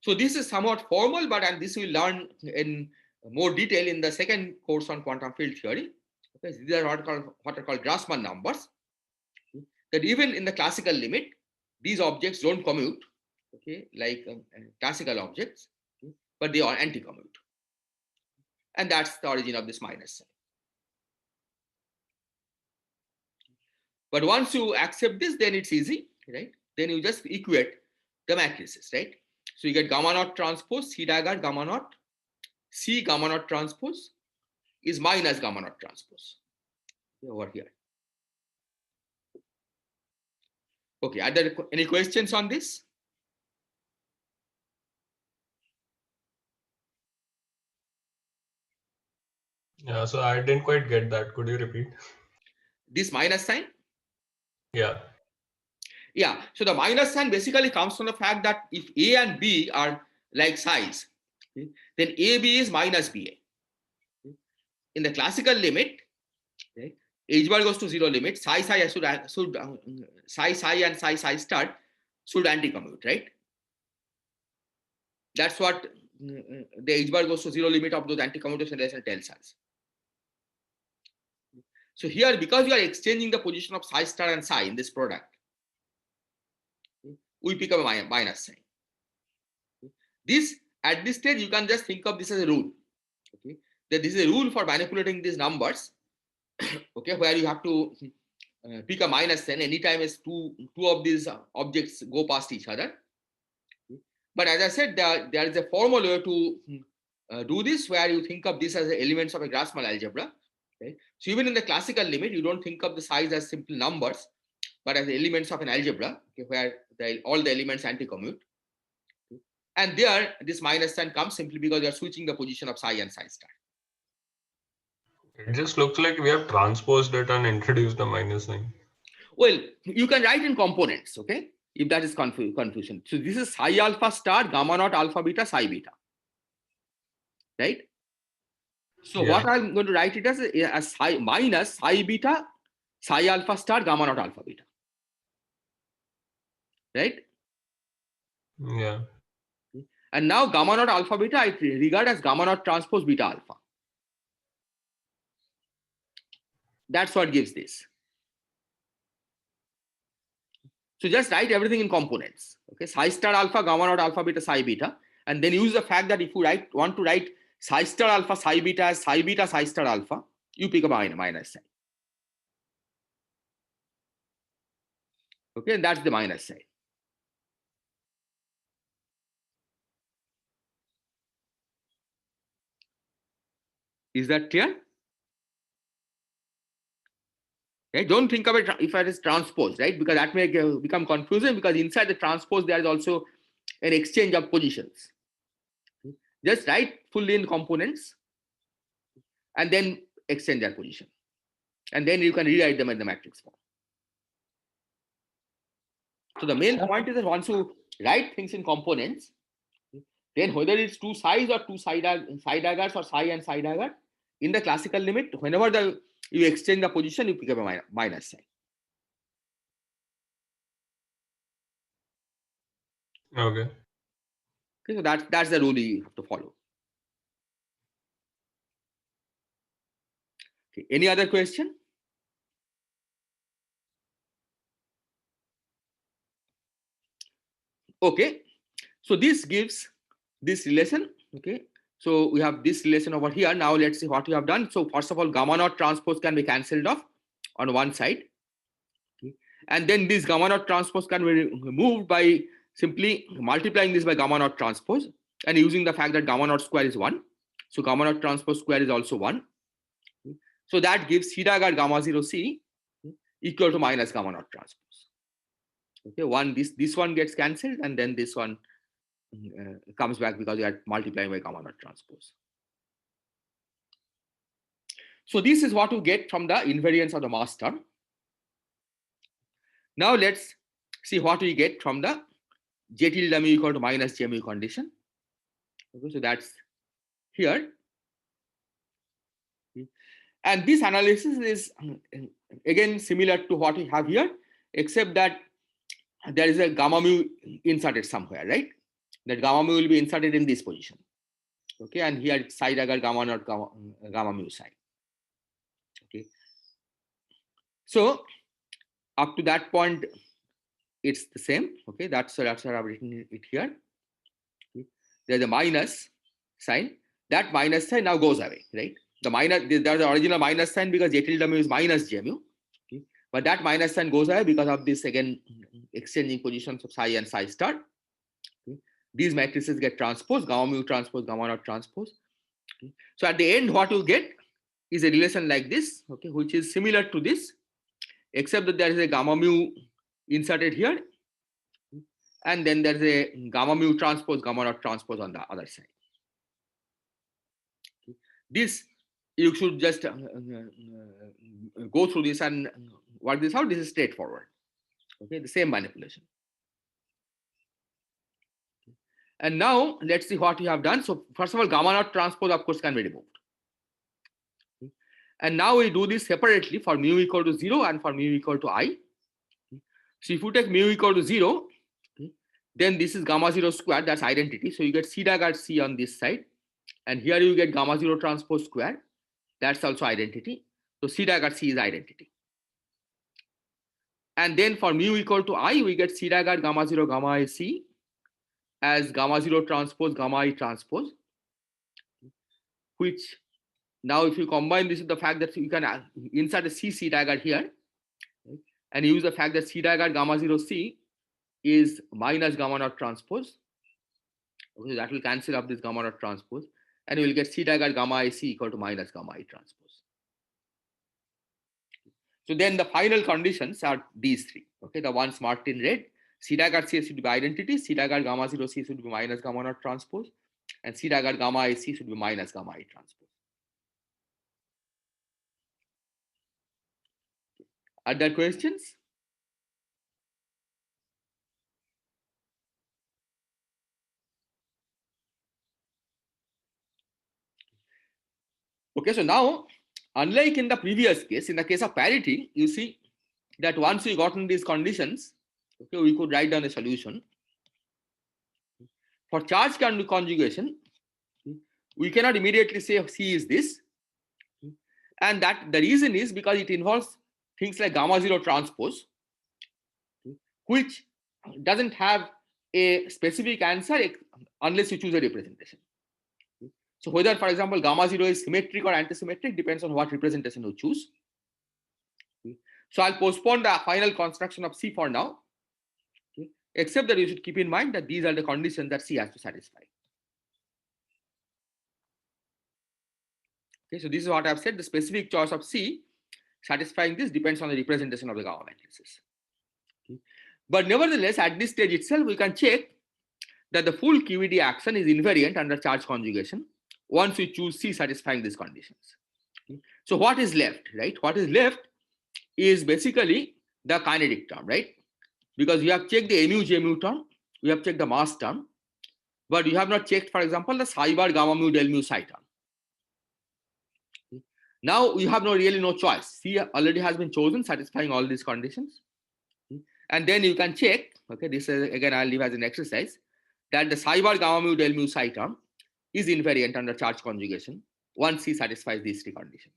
So this is somewhat formal, but and this we'll learn in more detail in the second course on quantum field theory. Okay, these are what are called Grassmann numbers. That even in the classical limit, these objects don't commute, okay, like classical objects, okay, but they are anti-commute. And that's the origin of this minus sign. But once you accept this, then it's easy, right? Then you just equate the matrices, right? So you get gamma naught transpose, C dagger gamma naught, C gamma naught transpose is minus gamma naught transpose over here. Okay, are there any questions on this? Yeah, so I didn't quite get that. Could you repeat? This minus sign? Yeah. Yeah, so the minus sign basically comes from the fact that if A and B are like size, okay, then AB is minus BA. Okay. In the classical limit, okay, h bar goes to 0 limit, psi and psi star should anti-commute, right? That's what the h bar goes to 0 limit of those anti-commutation relation tells us. So here, because you are exchanging the position of psi star and psi in this product, we pick up a minus sign. This, at this stage, you can just think of this as a rule. Okay, that this is a rule for manipulating these numbers, okay, where you have to pick a minus sign anytime as two of these objects go past each other. But as I said, there is a formula to do this, where you think of this as elements of a Grassmann algebra. Okay? So even in the classical limit, you don't think of the size as simple numbers, but as elements of an algebra, okay, where all the elements anti-commute. Okay? And there, this minus sign comes simply because you are switching the position of psi and psi star. It just looks like we have transposed it and introduced the minus sign. Well, you can write in components, okay, if that is confusion. So this is psi alpha star, gamma naught alpha beta, psi beta, right? So what I'm going to write it as psi minus psi beta, psi alpha star, gamma naught alpha beta, right? Yeah. And now gamma naught alpha beta I regard as gamma naught transpose beta alpha. That's what gives this. So just write everything in components. Okay, psi star alpha, gamma naught alpha beta, psi beta, and then use the fact that if you want to write psi star alpha, psi beta as psi beta, psi star alpha, you pick a minus sign. Okay, and that's the minus sign. Is that clear? Right? Don't think of it if it is transpose, right? Because that may become confusing, because inside the transpose there is also an exchange of positions. Just write fully in components and then exchange their position. And then you can rewrite them in the matrix form. So the main point is that once you write things in components, then whether it's two sides or two side daggers or psi and psi dagger, in the classical limit, whenever you exchange the position, you pick up a minus sign. Okay. Okay, so that's the rule you have to follow. Okay, any other question? Okay, so this gives this relation. Okay, so we have this relation over here. Now let's see what we have done. So first of all, gamma naught transpose can be cancelled off on one side. Okay. And then this gamma naught transpose can be removed by simply multiplying this by gamma naught transpose and using the fact that gamma naught square is 1. So gamma naught transpose square is also 1. Okay. So that gives C dagger gamma 0 C equal to minus gamma naught transpose. Okay, this one gets cancelled, and then this one comes back because we are multiplying by gamma naught transpose. So this is what you get from the invariance of the mass term. Now let's see what we get from the J tilde mu equal to minus J mu condition. Okay, so that's here. And this analysis is again similar to what we have here, except that there is a gamma mu inserted somewhere, right? That gamma mu will be inserted in this position. Okay, and here it's psi dagger gamma naught gamma mu psi. Okay, so up to that point, it's the same. Okay, that's what I've written it here. Okay. There's a minus sign. That minus sign now goes away, right? The minus, there's the original minus sign because J tilde mu is minus J mu. Okay. But that minus sign goes away because of this again exchanging positions of psi and psi star. Okay. These matrices get transposed, gamma mu transpose, gamma naught transpose. Okay. So at the end, what you get is a relation like this, okay, which is similar to this, except that there is a gamma mu inserted here, and then there is a gamma mu transpose, gamma naught transpose on the other side. Okay. This you should just go through this and work this out. This is straightforward. Okay, the same manipulation. And now let's see what we have done. So first of all, gamma naught transpose of course can be removed. Okay. And now we do this separately for mu equal to 0 and for mu equal to I. Okay. So if you take mu equal to 0, okay, then this is gamma 0 square, that's identity. So you get C dagger C on this side, and here you get gamma 0 transpose square, that's also identity. So C dagger C is identity. And then for mu equal to I, we get C dagger gamma 0 gamma I C as gamma 0 transpose gamma I transpose, which now if you combine this with the fact that you can insert a C dagger here, right, and use the fact that C dagger gamma 0 C is minus gamma naught transpose. Okay, that will cancel up this gamma naught transpose, and you will get C dagger gamma I C equal to minus gamma I transpose. So then the final conditions are these three. Okay, the ones marked in red. C dagger C should be identity. C dagger gamma 0 C should be minus gamma naught transpose, and C dagger gamma I C should be minus gamma I transpose. Are there questions? Okay, so now, unlike in the previous case, in the case of parity, you see that once we gotten these conditions, okay, we could write down a solution. For charge conjugation, we cannot immediately say C is this, and that the reason is because it involves things like gamma 0 transpose, which doesn't have a specific answer unless you choose a representation. So whether, for example, gamma 0 is symmetric or antisymmetric depends on what representation you choose. So I'll postpone the final construction of C for now, except that you should keep in mind that these are the conditions that C has to satisfy. Okay, so this is what I've said. The specific choice of C satisfying this depends on the representation of the gamma matrices. Okay. But nevertheless, at this stage itself, we can check that the full QED action is invariant under charge conjugation once we choose C satisfying these conditions. Okay. So what is left, right? What is left is basically the kinetic term, right? Because we have checked the mu J mu term, we have checked the mass term, but you have not checked, for example, the psi bar gamma mu del mu psi term. Now you have really no choice. C already has been chosen, satisfying all these conditions. And then you can check, okay, this is again I'll leave as an exercise, that the psi bar gamma mu del mu psi term is invariant under charge conjugation once C satisfies these three conditions.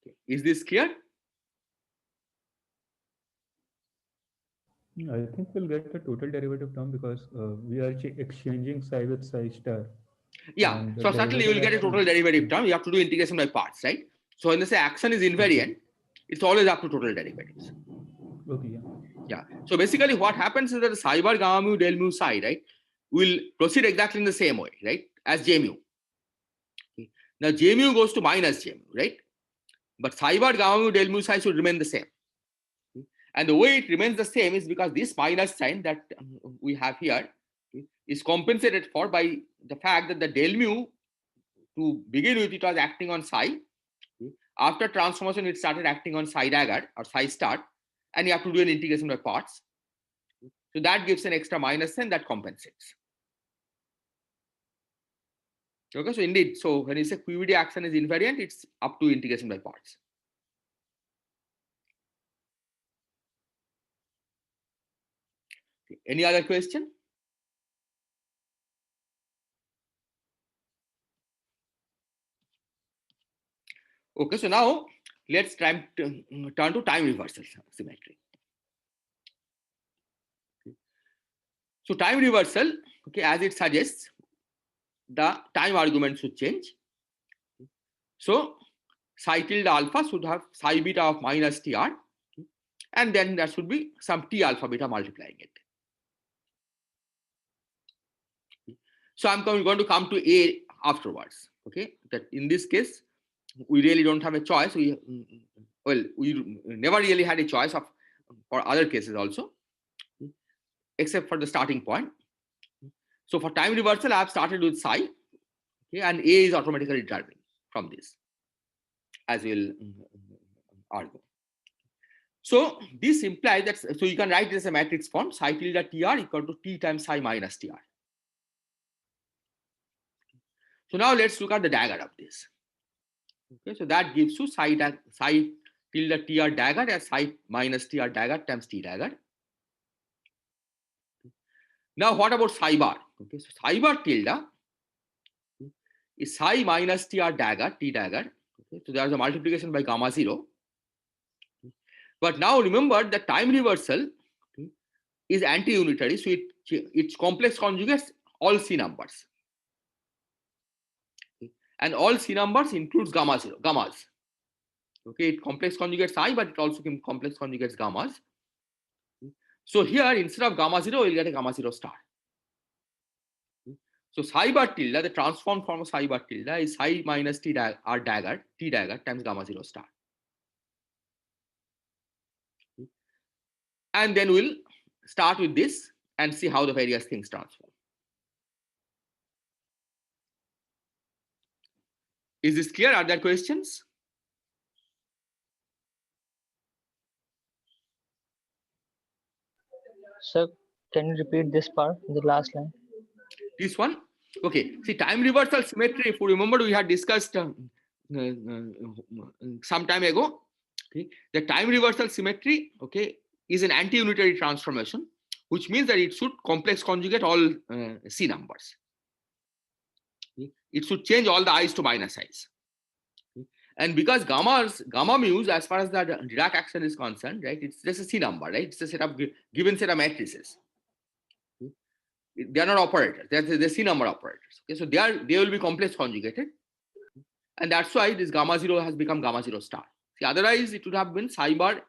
Okay. Is this clear? I think we'll get the total derivative term because we are exchanging psi with psi star. Yeah, so certainly you will get a total derivative term. You have to do integration by parts, right? So when they say action is invariant, it's always up to total derivatives. Okay, yeah. Yeah. So basically what happens is that the psi bar gamma mu del mu psi, right, will proceed exactly in the same way, right, as J mu. Okay. Now J mu goes to minus J mu, right? But psi bar gamma mu del mu psi should remain the same. Okay. And the way it remains the same is because this minus sign that we have here, okay, is compensated for by the fact that the del mu, to begin with, it was acting on psi. Okay. After transformation, it started acting on psi dagger or psi star, and you have to do an integration by parts. So that gives an extra minus sign that compensates. Okay, so indeed, so when you say QED action is invariant, it's up to integration by parts. Okay. Any other question? Okay, so now let's turn to time reversal symmetry. Okay. So time reversal, okay, as it suggests, the time argument should change. So psi tilde alpha should have psi beta of minus TR, and then there should be some T alpha beta multiplying it. So I'm going to come to A afterwards. Okay, that in this case, we really don't have a choice. We never really had a choice for other cases also, except for the starting point. So for time reversal, I have started with psi, okay, and A is automatically deriving from this, as we'll argue. So this implies that, so you can write this as a matrix form, psi tilde TR equal to T times psi minus TR. So now let's look at the dagger of this. Okay, so that gives you psi tilde TR dagger as psi minus TR dagger times T dagger. Now what about psi bar? Okay, so psi bar tilde is psi minus TR dagger, T dagger. Okay, so there's a multiplication by gamma 0. But now remember that time reversal is anti-unitary, so its complex conjugates all C numbers. Okay. And all C numbers includes gammas. Okay, it complex conjugates I, but it also complex conjugates gammas. So here, instead of gamma 0, we'll get a gamma 0 star. So psi bar tilde, the transformed form of psi bar tilde is psi minus T dagger times gamma 0 star. And then we'll start with this and see how the various things transform. Is this clear? Are there questions? Sir, can you repeat this part, the last line? This one? Okay. See, time reversal symmetry, if you remember, we had discussed some time ago. Okay. The time reversal symmetry, okay, is an anti-unitary transformation, which means that it should complex conjugate all C numbers. Okay. It should change all the i's to minus i's. Okay. And because gamma mu's, as far as the Dirac action is concerned, right, it's just a C number, right? It's a set of given set of matrices. They are not operators. They're C number operators. Okay, so they will be complex conjugated, and that's why this gamma 0 has become gamma 0 star. See, otherwise it would have been psi bar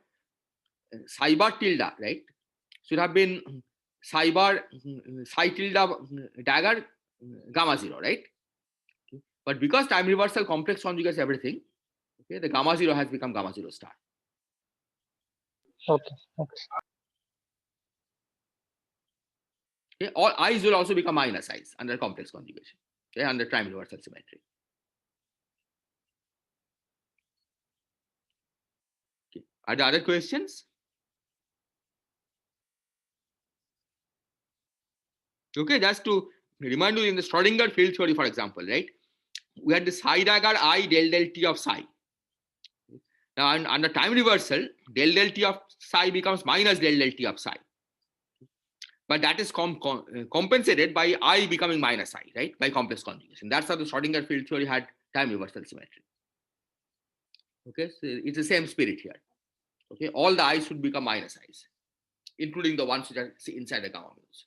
tilde, right? Should have been psi tilde dagger gamma 0, right? Okay. But because time reversal complex conjugates everything, okay, the gamma 0 has become gamma 0 star. Okay. Okay, all i's will also become minus i's under complex conjugation, okay, under time reversal symmetry. Okay. Are there other questions? Okay, just to remind you, in the Schrodinger field theory, for example, right, we had this psi dagger I del T of psi. Now, under time reversal, del T of psi becomes minus del T of psi. But that is compensated by I becoming minus I, right, by complex conjugation. That's how the Schrodinger field theory had time reversal symmetry. Okay, so it's the same spirit here. Okay, all the i's should become minus i's, including the ones which are inside the gamma mu's.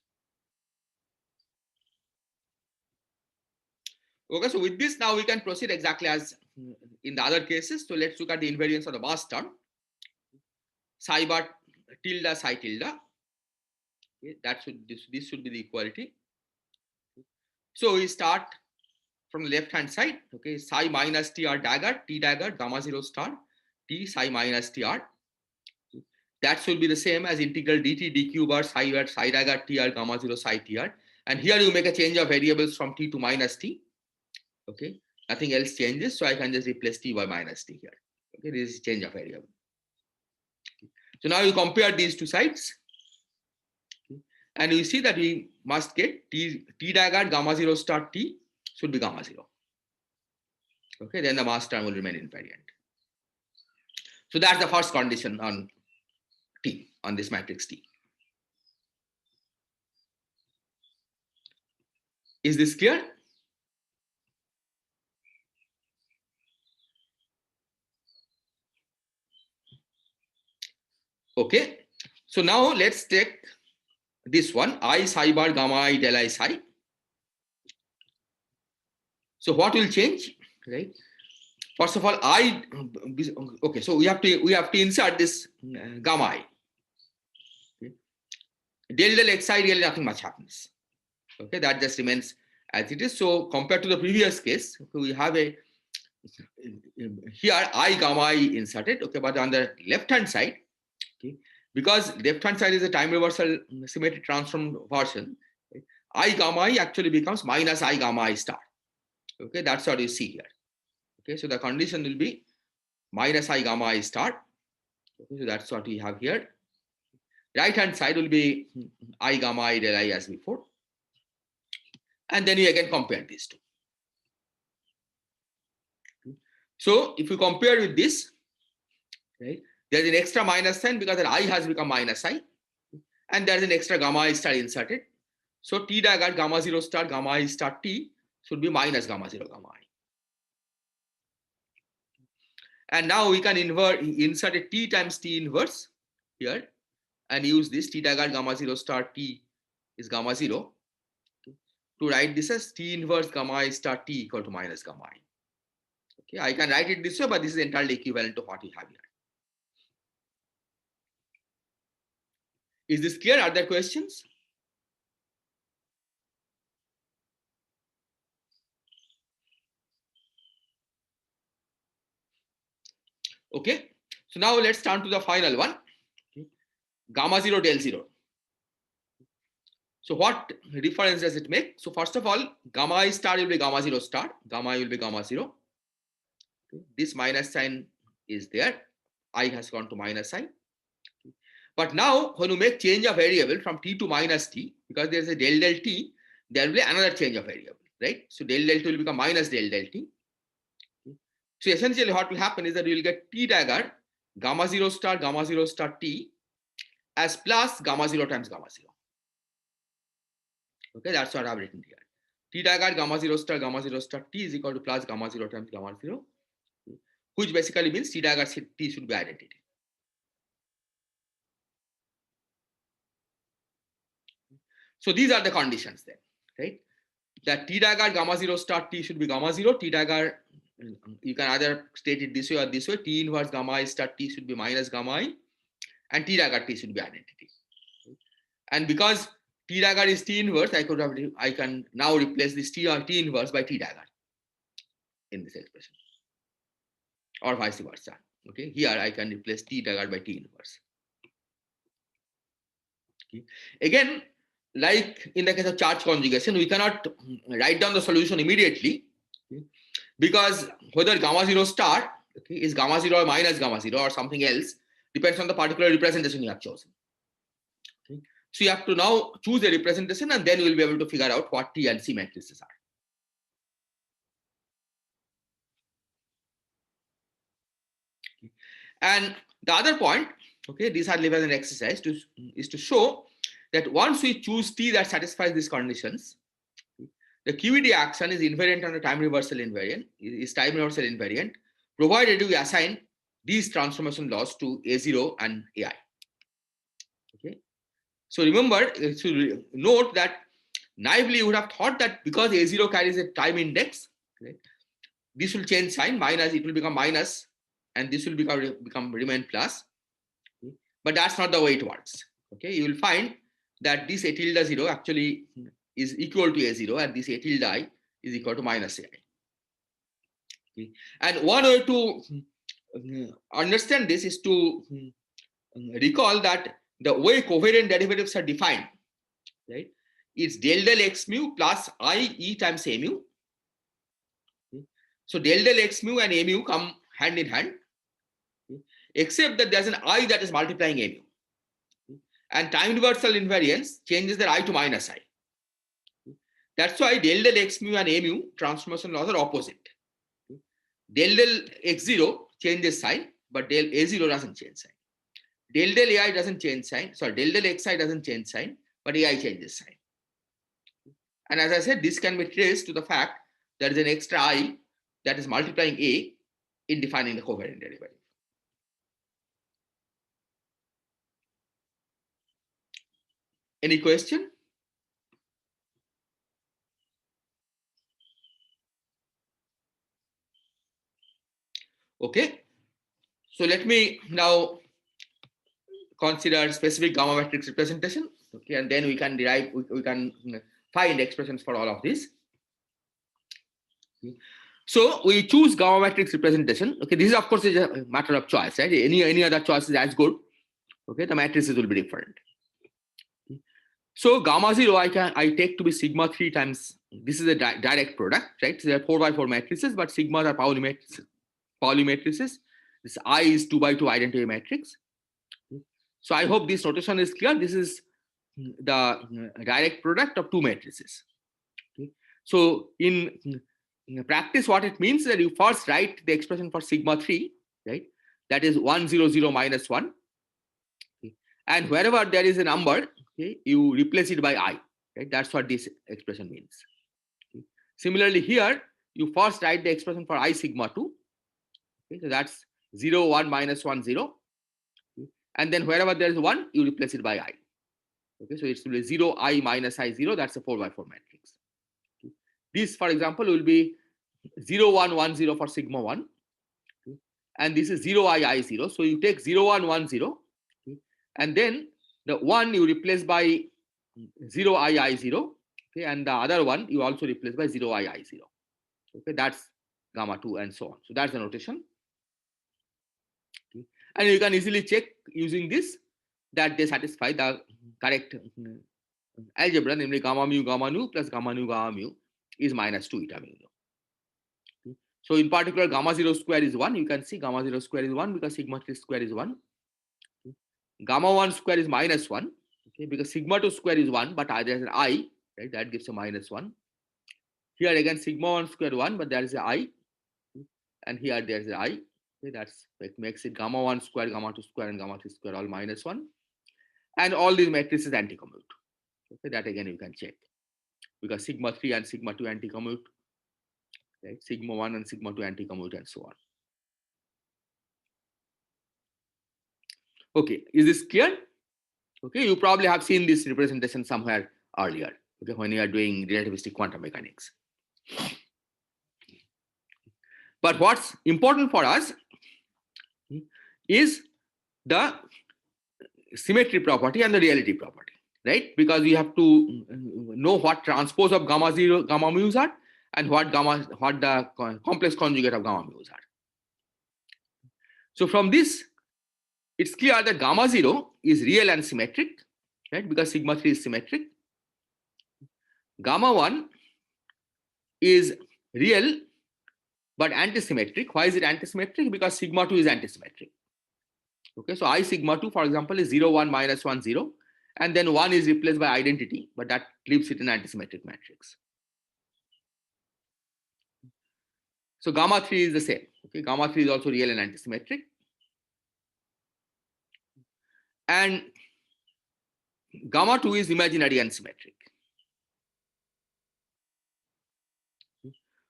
Okay, so with this, now we can proceed exactly as in the other cases. So let's look at the invariance of the mass term. Psi bar tilde psi tilde. Okay, this should be the equality. So we start from the left hand side. Okay, psi minus tr dagger, t dagger, gamma 0 star, t psi minus tr. That should be the same as integral dt dq bar psi dagger tr gamma 0 psi tr. And here you make a change of variables from t to minus t. Okay, nothing else changes, so I can just replace t by minus t here. Okay, this is change of variable. So now you compare these two sides, and you see that we must get t dagger gamma 0 star t should be gamma 0. Okay, then the mass term will remain invariant. So that's the first condition on T, on this matrix T. Is this clear? Okay, so now let's take this one, I psi bar gamma I del I psi. So what will change, right? First of all, okay, so we have to insert this gamma I. Okay. Del xi really nothing much happens. Okay, that just remains as it is. So compared to the previous case, we have a here I gamma I inserted. Okay, but on the left hand side, okay, because left hand side is a time reversal symmetry transform version, right, I gamma I actually becomes minus I gamma I star. Okay, that's what you see here. Okay, so the condition will be minus I gamma I star. Okay, so that's what we have here. Right hand side will be I gamma I del I as before. And then you again compare these two. So if you compare with this, right, there's an extra minus sign because the I has become minus I, and there's an extra gamma I star inserted. So t dagger gamma 0 star gamma I star t should be minus gamma 0 gamma I. And now we can insert a t times t inverse here and use this t dagger gamma 0 star t is gamma 0 to write this as T inverse gamma I star T equal to minus gamma I. Okay, I can write it this way, but this is entirely equivalent to what we have here. Is this clear? Are there questions? Okay, so now let's turn to the final one, gamma 0 del 0. So what difference does it make? So first of all, gamma I star will be gamma 0 star, gamma I will be gamma 0. Okay. This minus sign is there, I has gone to minus I. But now when you make change of variable from T to minus T, because there is a del del T, there will be another change of variable, right? So del del T will become minus del del T. So essentially what will happen is that you will get T dagger gamma 0 star T as plus gamma 0 times gamma 0. Okay, that's what I've written here. T dagger gamma 0 star T is equal to plus gamma 0 times gamma 0, which basically means T dagger T should be identity. So these are the conditions then, right? That T dagger gamma 0 star T should be gamma 0. T dagger, you can either state it this way or this way. T inverse gamma I star T should be minus gamma I, and T dagger T should be identity. And because T dagger is T inverse, I can now replace this T inverse by T dagger in this expression, or vice versa. Okay, here I can replace T dagger by T inverse. Okay. Again, like in the case of charge conjugation, we cannot write down the solution immediately, okay, because whether gamma 0 star, okay, is gamma 0 or minus gamma 0 or something else depends on the particular representation you have chosen. Okay. So you have to now choose a representation, and then you will be able to figure out what T and C matrices are. Okay. And the other point, okay, these are leave as an exercise is to show that once we choose T that satisfies these conditions, the QED action is invariant on the time reversal invariant, provided we assign these transformation laws to A0 and AI. Okay. So remember, so note that naively you would have thought that because A0 carries a time index, right, this will change sign, minus, it will become minus, and this will remain plus. Okay. But that's not the way it works. Okay, you will find that this A tilde 0 actually is equal to A0, and this A tilde I is equal to minus AI. Okay. And one way to understand this is to recall that the way covariant derivatives are defined, right? It's del del x mu plus I e times a mu. Okay. So del del x mu and a mu come hand in hand, okay, except that there's an I that is multiplying a mu. And time reversal invariance changes their I to minus I. That's why del del x mu and a mu transformation laws are opposite. Del del x0 changes sign, but del a0 doesn't change sign. Del del ai doesn't change sign. Sorry, del del xi doesn't change sign, but ai changes sign. And as I said, this can be traced to the fact there is an extra I that is multiplying a in defining the covariant derivative. Any question? Okay, so let me now consider specific gamma matrix representation. Okay, and then we can derive, we can find expressions for all of this. Okay. So we choose gamma matrix representation. Okay, this is of course is a matter of choice, right? Any other choice is as good. Okay, the matrices will be different. Okay. So gamma 0 I take to be sigma 3 times. This is a direct product, right? So there are 4 by 4 matrices, but sigmas are Pauli matrices. This I is 2 by 2 identity matrix. Okay. So I hope this notation is clear. This is the direct product of two matrices. Okay. So in practice, what it means is that you first write the expression for sigma 3, right? That is 1 0 0 minus 1. Okay. And wherever there is a number, okay, you replace it by I, right? That's what this expression means. Okay. Similarly, here you first write the expression for I sigma 2. Okay. So that's 0 1 minus 1 0. Okay. And then wherever there is 1, you replace it by I. Okay, so it's 0 I minus I 0. That's a 4 by 4 matrix. this, for example, will be 0, 1, 1, 0 for sigma 1. Okay. And this is 0, I, 0. So you take 0, 1, 1, 0. Okay. And then the 1 you replace by 0, I, 0. Okay. And the other one you also replace by 0, I, 0. Okay. That's gamma 2 and so on. So that's the notation. Okay. And you can easily check using this that they satisfy the correct algebra, namely gamma mu plus gamma mu is minus 2 eta mu. Okay. So in particular, gamma 0 square is 1. You can see gamma 0 square is 1 because sigma 3 square is 1. Okay. Gamma 1 square is minus 1. Okay, because sigma 2 square is 1, but there's an I, right? That gives a minus 1. Here again, sigma 1 square 1, but there is a I. Okay. And here there's a I. Okay, that's it makes it gamma 1 square, gamma 2 square, and gamma 3 square all minus 1. And all these matrices anti-commute. Okay, that again you can check because sigma 3 and sigma 2 anti-commute, right? Sigma 1 and sigma 2 anti-commute and so on. Okay, is this clear? Okay, you probably have seen this representation somewhere earlier, okay, when you are doing relativistic quantum mechanics. But what's important for us is the symmetry property and the reality property, right? Because we have to know what transpose of gamma 0 gamma mu's are and what the complex conjugate of gamma mu's are. So from this, it's clear that gamma 0 is real and symmetric, right? Because sigma 3 is symmetric. Gamma 1 is real but antisymmetric. Why is it antisymmetric? Because sigma 2 is antisymmetric. Okay, so I sigma 2, for example, is 0, 1, minus 1, 0. And then 1 is replaced by identity, but that leaves it in antisymmetric matrix. So gamma 3 is the same. Okay, gamma 3 is also real and antisymmetric. And gamma 2 is imaginary and symmetric.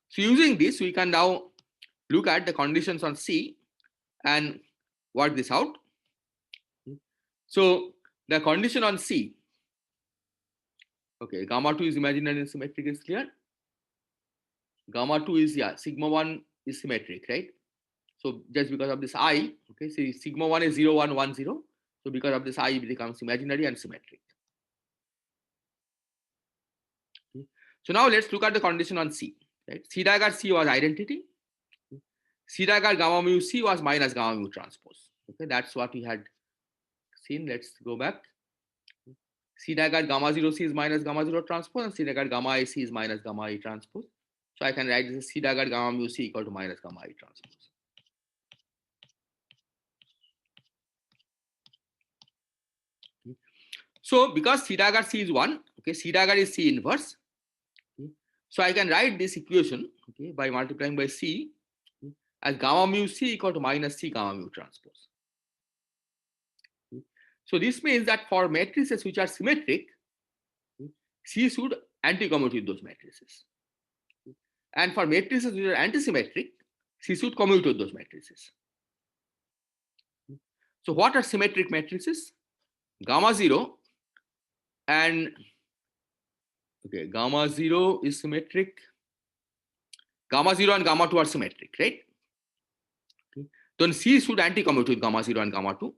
So using this, we can now look at the conditions on C and work this out. So the condition on C, okay, gamma 2 is imaginary and symmetric is clear. Gamma 2 is, yeah, sigma 1 is symmetric, right? So just because of this I, okay, so sigma 1 is 0, 1, 1, 0. So because of this I, it becomes imaginary and symmetric. Okay. So now let's look at the condition on C, right? C dagger C was identity. C dagger gamma mu C was minus gamma mu transpose. Okay, that's what we had seen. Let's go back. C dagger gamma 0 C is minus gamma 0 transpose, and C dagger gamma I C is minus gamma I transpose. So I can write this as C dagger gamma mu C equal to minus gamma I transpose. So because C dagger C is 1, okay, C dagger is C inverse. Okay. So I can write this equation, okay, by multiplying by C, okay, as gamma mu C equal to minus C gamma mu transpose. Okay. So this means that for matrices which are symmetric, okay, C should anti-commute with those matrices. Okay. And for matrices which are antisymmetric, C should commute with those matrices. Okay. So what are symmetric matrices? Gamma 0 and okay, gamma 0 is symmetric. Gamma 0 and gamma 2 are symmetric, right? Okay. Then C should anti-commute with gamma 0 and gamma 2,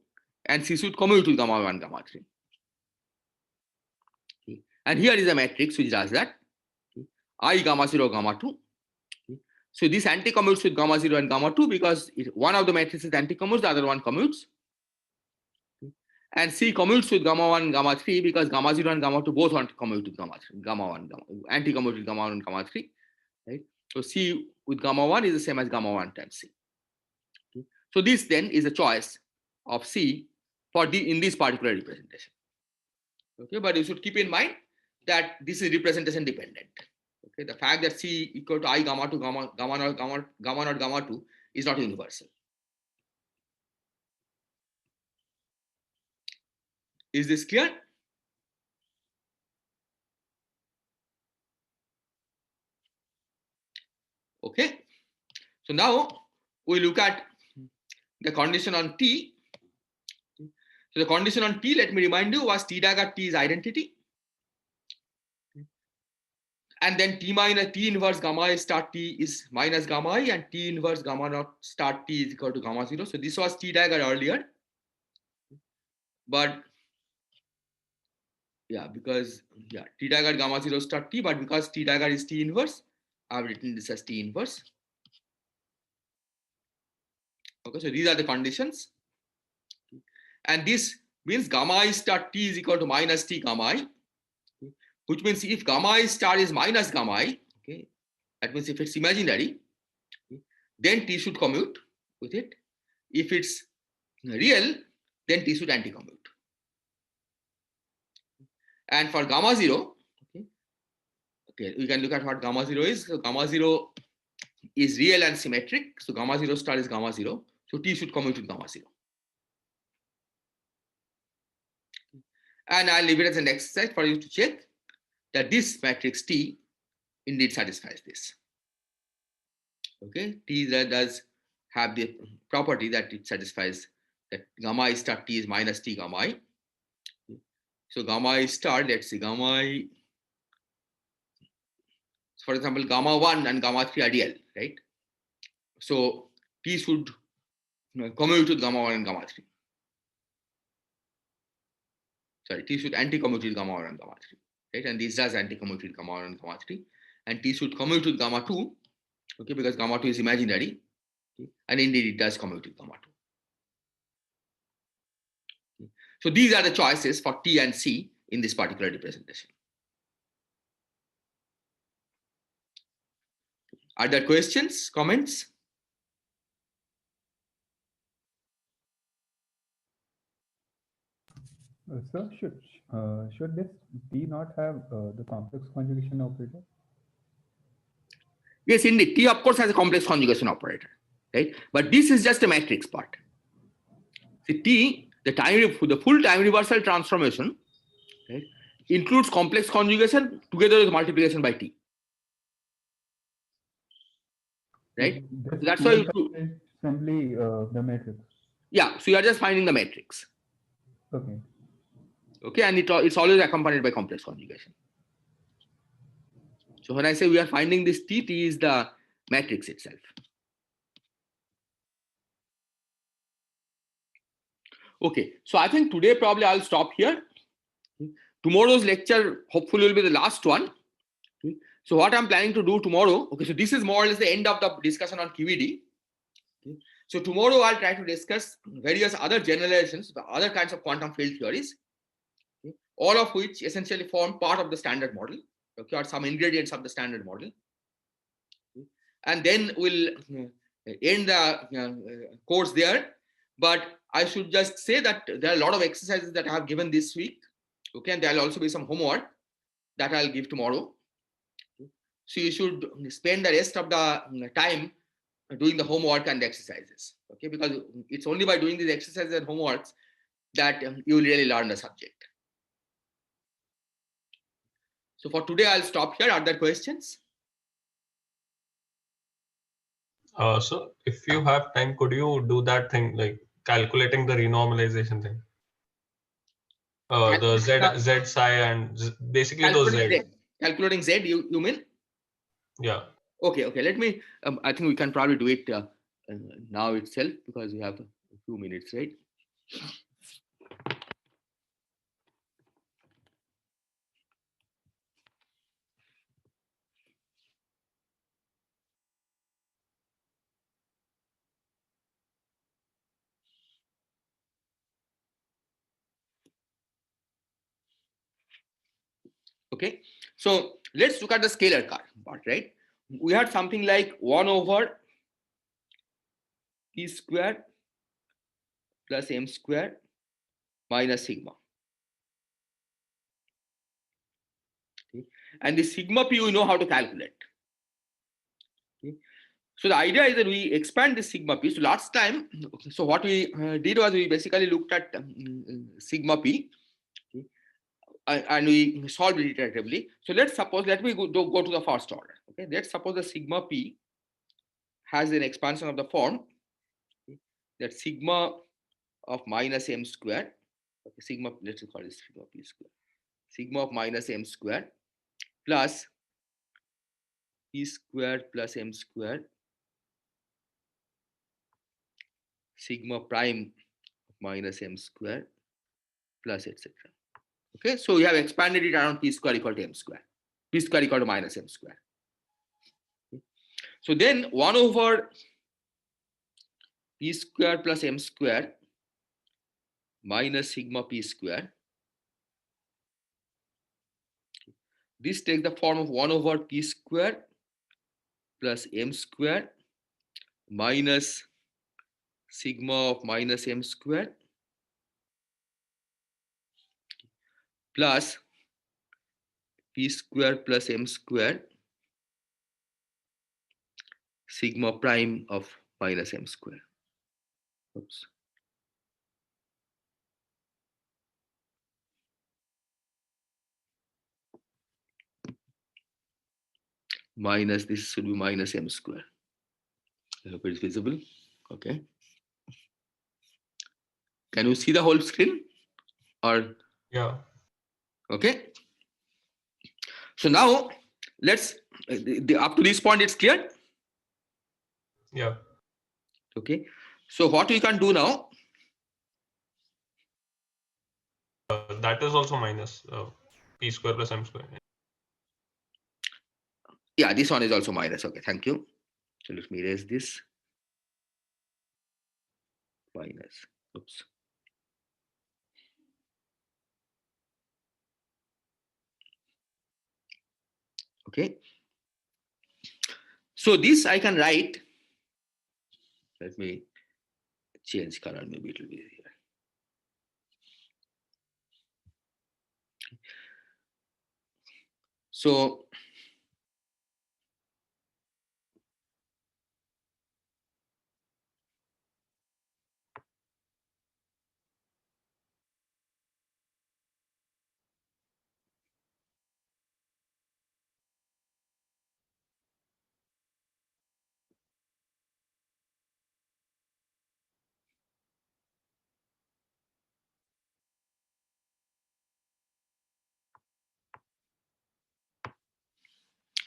and C should commute with gamma 1, gamma 3. Okay. And here is a matrix which does that. Okay. I gamma 0, gamma 2. Okay. So this anti-commutes with gamma 0 and gamma 2 because one of the matrices anti-commutes, the other one commutes. And C commutes with gamma 1, gamma 3 because gamma 0 and gamma 2 both want to commute with gamma 3, gamma 1, anti-commute with gamma 1 and gamma 3. Right? So C with gamma 1 is the same as gamma 1 times C. Okay. So this then is a choice of C for in this particular representation. Okay, but you should keep in mind that this is representation dependent. Okay, the fact that C equal to I gamma 2, gamma not gamma 2 is not universal. Is this clear? Okay. So now we look at the condition on T. So the condition on T, let me remind you, was T dagger T is identity. And then T inverse gamma I star T is minus gamma I, and T inverse gamma naught star T is equal to gamma 0. So this was T dagger earlier. But yeah, because T dagger gamma 0 star T, but because T dagger is T inverse, I've written this as T inverse. Okay, so these are the conditions. And this means gamma I star T is equal to minus T gamma I, which means if gamma I star is minus gamma I, okay, that means if it's imaginary, then T should commute with it. If it's real, then T should anti-commute. And for gamma 0, okay, we can look at what gamma 0 is. So gamma 0 is real and symmetric. So gamma 0 star is gamma 0. So T should commute with gamma 0. And I'll leave it as an exercise for you to check that this matrix T indeed satisfies this. Okay, T does have the property that it satisfies that gamma I star T is minus T gamma I. So gamma I star, let's see, gamma I, for example, gamma 1 and gamma 3 are real, right? So T should commute with gamma 1 and gamma 3. Sorry, T should anti-commute with gamma 1 and gamma 3, right? And this does anti-commute with gamma 1 and gamma 3. And T should commute with gamma 2, okay, because gamma 2 is imaginary. Okay? And indeed it does commute with gamma 2. Okay? So these are the choices for T and C in this particular representation. Are there questions, comments? Sir, should this T not have the complex conjugation operator? Yes, indeed. T, of course, has a complex conjugation operator, right? But this is just a matrix part. See, T, the full time reversal transformation, right, includes complex conjugation together with multiplication by T. Right? So that's why you simply the matrix. Yeah, so you are just finding the matrix. Okay. Okay, and it's always accompanied by complex conjugation. So when I say we are finding this T, T is the matrix itself. Okay, so I think today probably I'll stop here. Tomorrow's lecture hopefully will be the last one. Okay. So what I'm planning to do tomorrow, okay, so this is more or less the end of the discussion on QED. Okay. So tomorrow I'll try to discuss various other generalizations, the other kinds of quantum field theories, okay, all of which essentially form part of the standard model, okay, or some ingredients of the standard model. Okay. And then we'll end the course there. But I should just say that there are a lot of exercises that I have given this week. Okay, and there will also be some homework that I'll give tomorrow. Okay. So you should spend the rest of the time doing the homework and the exercises. Okay, because it's only by doing these exercises and homeworks that you will really learn the subject. So for today, I'll stop here. Are there questions? So if you have time, could you do that thing like calculating the renormalization thing? The Z psi and basically those Z. Calculating Z, you mean? Yeah. Okay. Let me. I think we can probably do it now itself because we have a few minutes, right? Okay, so let's look at the scalar part, right? We had something like 1 over p square plus m square minus sigma. Okay. And the sigma p we know how to calculate. Okay. So the idea is that we expand the sigma p. So last time, so what we did was we basically looked at sigma p. Okay. And we solved it iteratively. So let's suppose, let me go to the first order. Okay, let's suppose the sigma p has an expansion of the form, okay, that sigma of minus m square, okay, sigma, let's call it sigma p square, sigma of minus m square plus p square plus m square sigma prime minus m square plus etc. Okay, so we have expanded it around p square equal to m square, p square equal to minus m square. So then 1 over p square plus m square minus sigma p square, this takes the form of 1 over p square plus m square minus sigma of minus m square plus p square plus m square sigma prime of minus m square. Oops. Minus, this should be minus m square. I hope it's visible. Okay. Can you see the whole screen? Or Yeah. okay. So now let's up to this point it's clear. Yeah. Okay. So what we can do now? That is also minus p square plus m square. Yeah, this one is also minus. Okay, thank you. So let me erase this. Minus. Oops. Okay. So this I can write. Let me change color, maybe it will be easier. So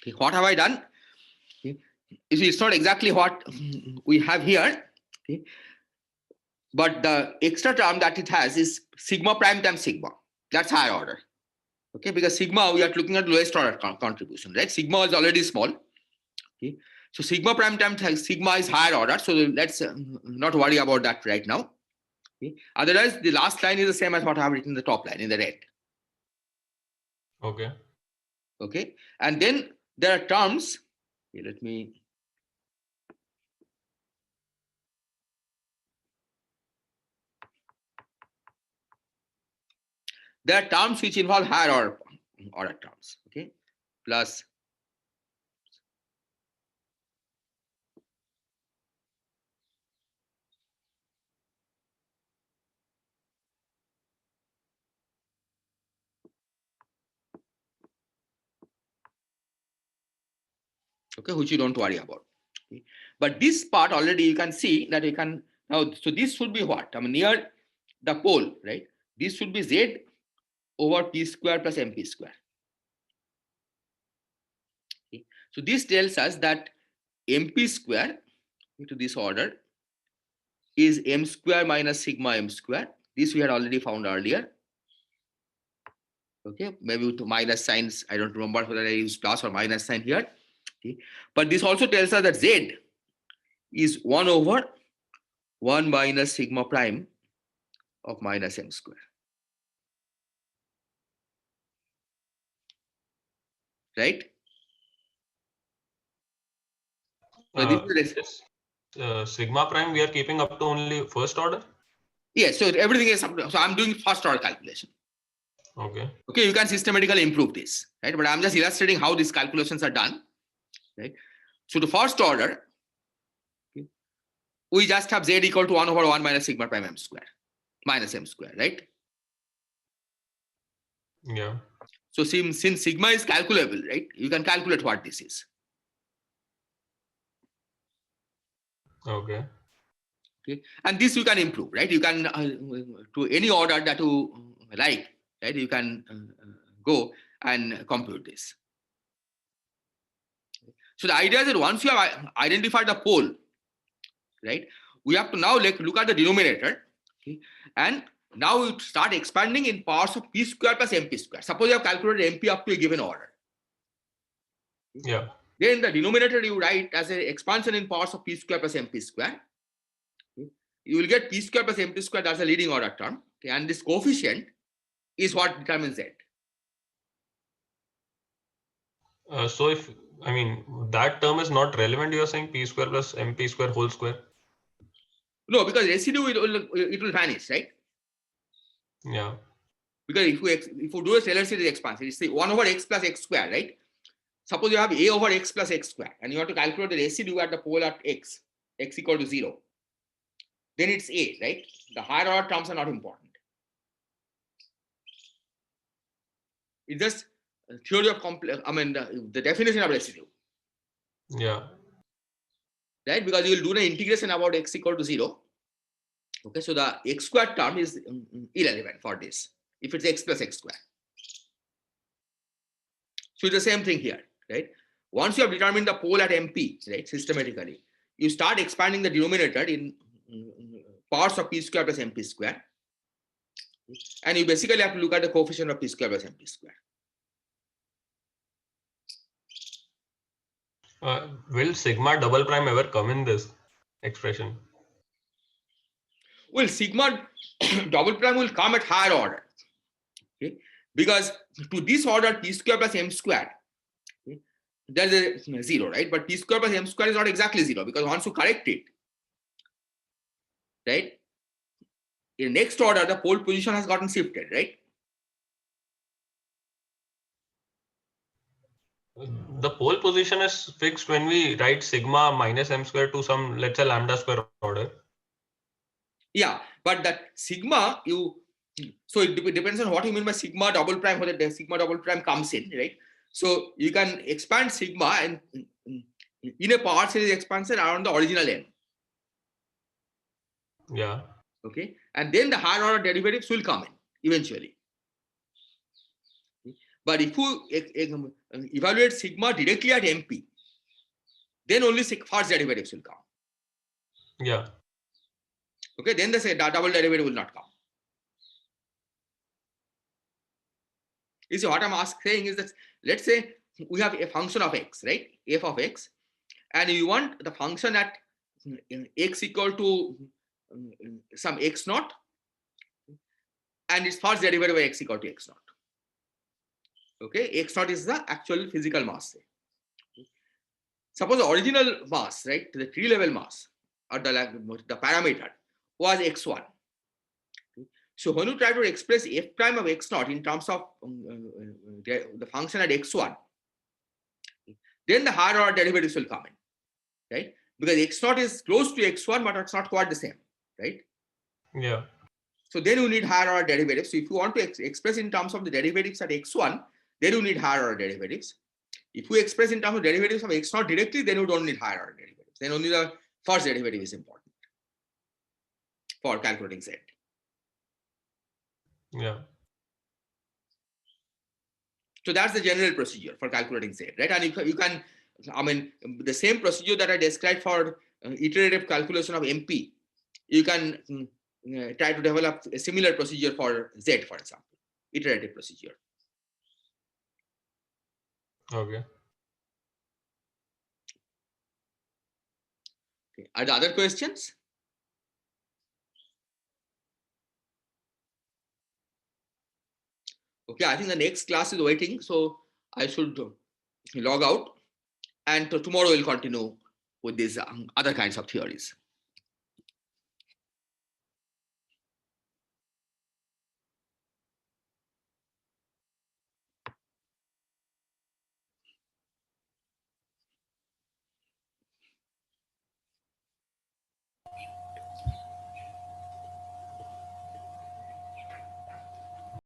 okay, what have I done? Okay. It's not exactly what we have here. Okay. But the extra term that it has is sigma prime times sigma. That's higher order. Okay, because sigma, we are looking at lowest order contribution, right? Sigma is already small. Okay, so sigma prime times sigma is higher order. So let's not worry about that right now. Okay, otherwise the last line is the same as what I have written in the top line in the red. Okay. Okay, and then there are terms. Okay, let me. There are terms which involve higher order terms. Okay, plus okay, which you don't worry about. Okay. But this part already you can see that you can now, so this should be what? I mean, near the pole, right? This should be z over p square plus mp square. Okay. So this tells us that mp square into this order is m square minus sigma m square. This we had already found earlier. Okay, maybe with minus signs. I don't remember whether I use plus or minus sign here. Okay. But this also tells us that z is 1 over 1 minus sigma prime of minus m square. Right? So this is Sigma prime we are keeping up to only first order. yes, so everything is so I'm doing first order calculation. Okay. Okay, you can systematically improve this, right? But I'm just illustrating how these calculations are done, right? So the first order, okay, we just have z equal to 1 over 1 minus sigma prime m square minus m square, right? Yeah. So since sigma is calculable, right? You can calculate what this is. Okay. Okay, and this you can improve, right? You can to any order that you like, right? You can go and compute this. So the idea is that once you have identified the pole, right, we have to now look at the denominator, okay, and now we start expanding in powers of p square plus mp square. Suppose you have calculated mp up to a given order. Yeah. Then the denominator you write as an expansion in powers of p square plus mp square. Okay. You will get p square plus mp square, that's a leading order term. Okay, and this coefficient is what determines z. So if, I mean, that term is not relevant, you are saying p square plus mp square whole square? No, because residue it will vanish, right? Yeah. Because if we do a Taylor series expansion, it's 1 over x plus x square, right? Suppose you have a over x plus x square, and you have to calculate the residue at the pole at x equal to 0. Then it's a, right? The higher order terms are not important. It's just theory of complex. I mean, the definition of residue, Yeah. right? Because you will do the integration about x equal to 0. Okay, so the x squared term is irrelevant for this if it's x plus x square. So it's the same thing here, right? Once you have determined the pole at MP, right, systematically, you start expanding the denominator in powers of p square plus mp square, and you basically have to look at the coefficient of p square plus mp square. Will sigma double prime ever come in this expression? Well, sigma double prime will come at higher order, okay? Because to this order p square plus m square, okay, there's a 0, right? But p square plus m square is not exactly 0, because once you correct it, right, in next order the pole position has gotten shifted, right? The pole position is fixed when we write sigma minus m square to some, let's say, lambda square order. Yeah, but that sigma, so it depends on what you mean by sigma double prime, whether the sigma double prime comes in, right? So you can expand sigma and in a power series expansion around the original n. Yeah. Okay, and then the higher order derivatives will come in eventually. But if you evaluate sigma directly at MP, then only first derivatives will come. Yeah. Okay, then the double derivative will not come. You see, what I'm saying is that, let's say we have a function of x, right? F of x, and you want the function at x equal to some x naught, and its first derivative by x equal to x naught. Okay, x naught is the actual physical mass. Suppose the original mass, right, the tree level mass, or the parameter was x1. So when you try to express f prime of x naught in terms of the function at x1, then the higher order derivatives will come in, right? Because x naught is close to x1, but it's not quite the same, right? Yeah. So then you need higher order derivatives. So if you want to express in terms of the derivatives at x1, then you need higher order derivatives. If you express in terms of derivatives of x naught directly, then you don't need higher order derivatives. Then only the first derivative is important for calculating z. Yeah. So that's the general procedure for calculating z, right? And you can, I mean, the same procedure that I described for iterative calculation of MP, you can try to develop a similar procedure for z, for example, iterative procedure. Okay. Okay. Are there other questions? Okay, I think the next class is waiting, so I should log out, and tomorrow we'll continue with these other kinds of theories.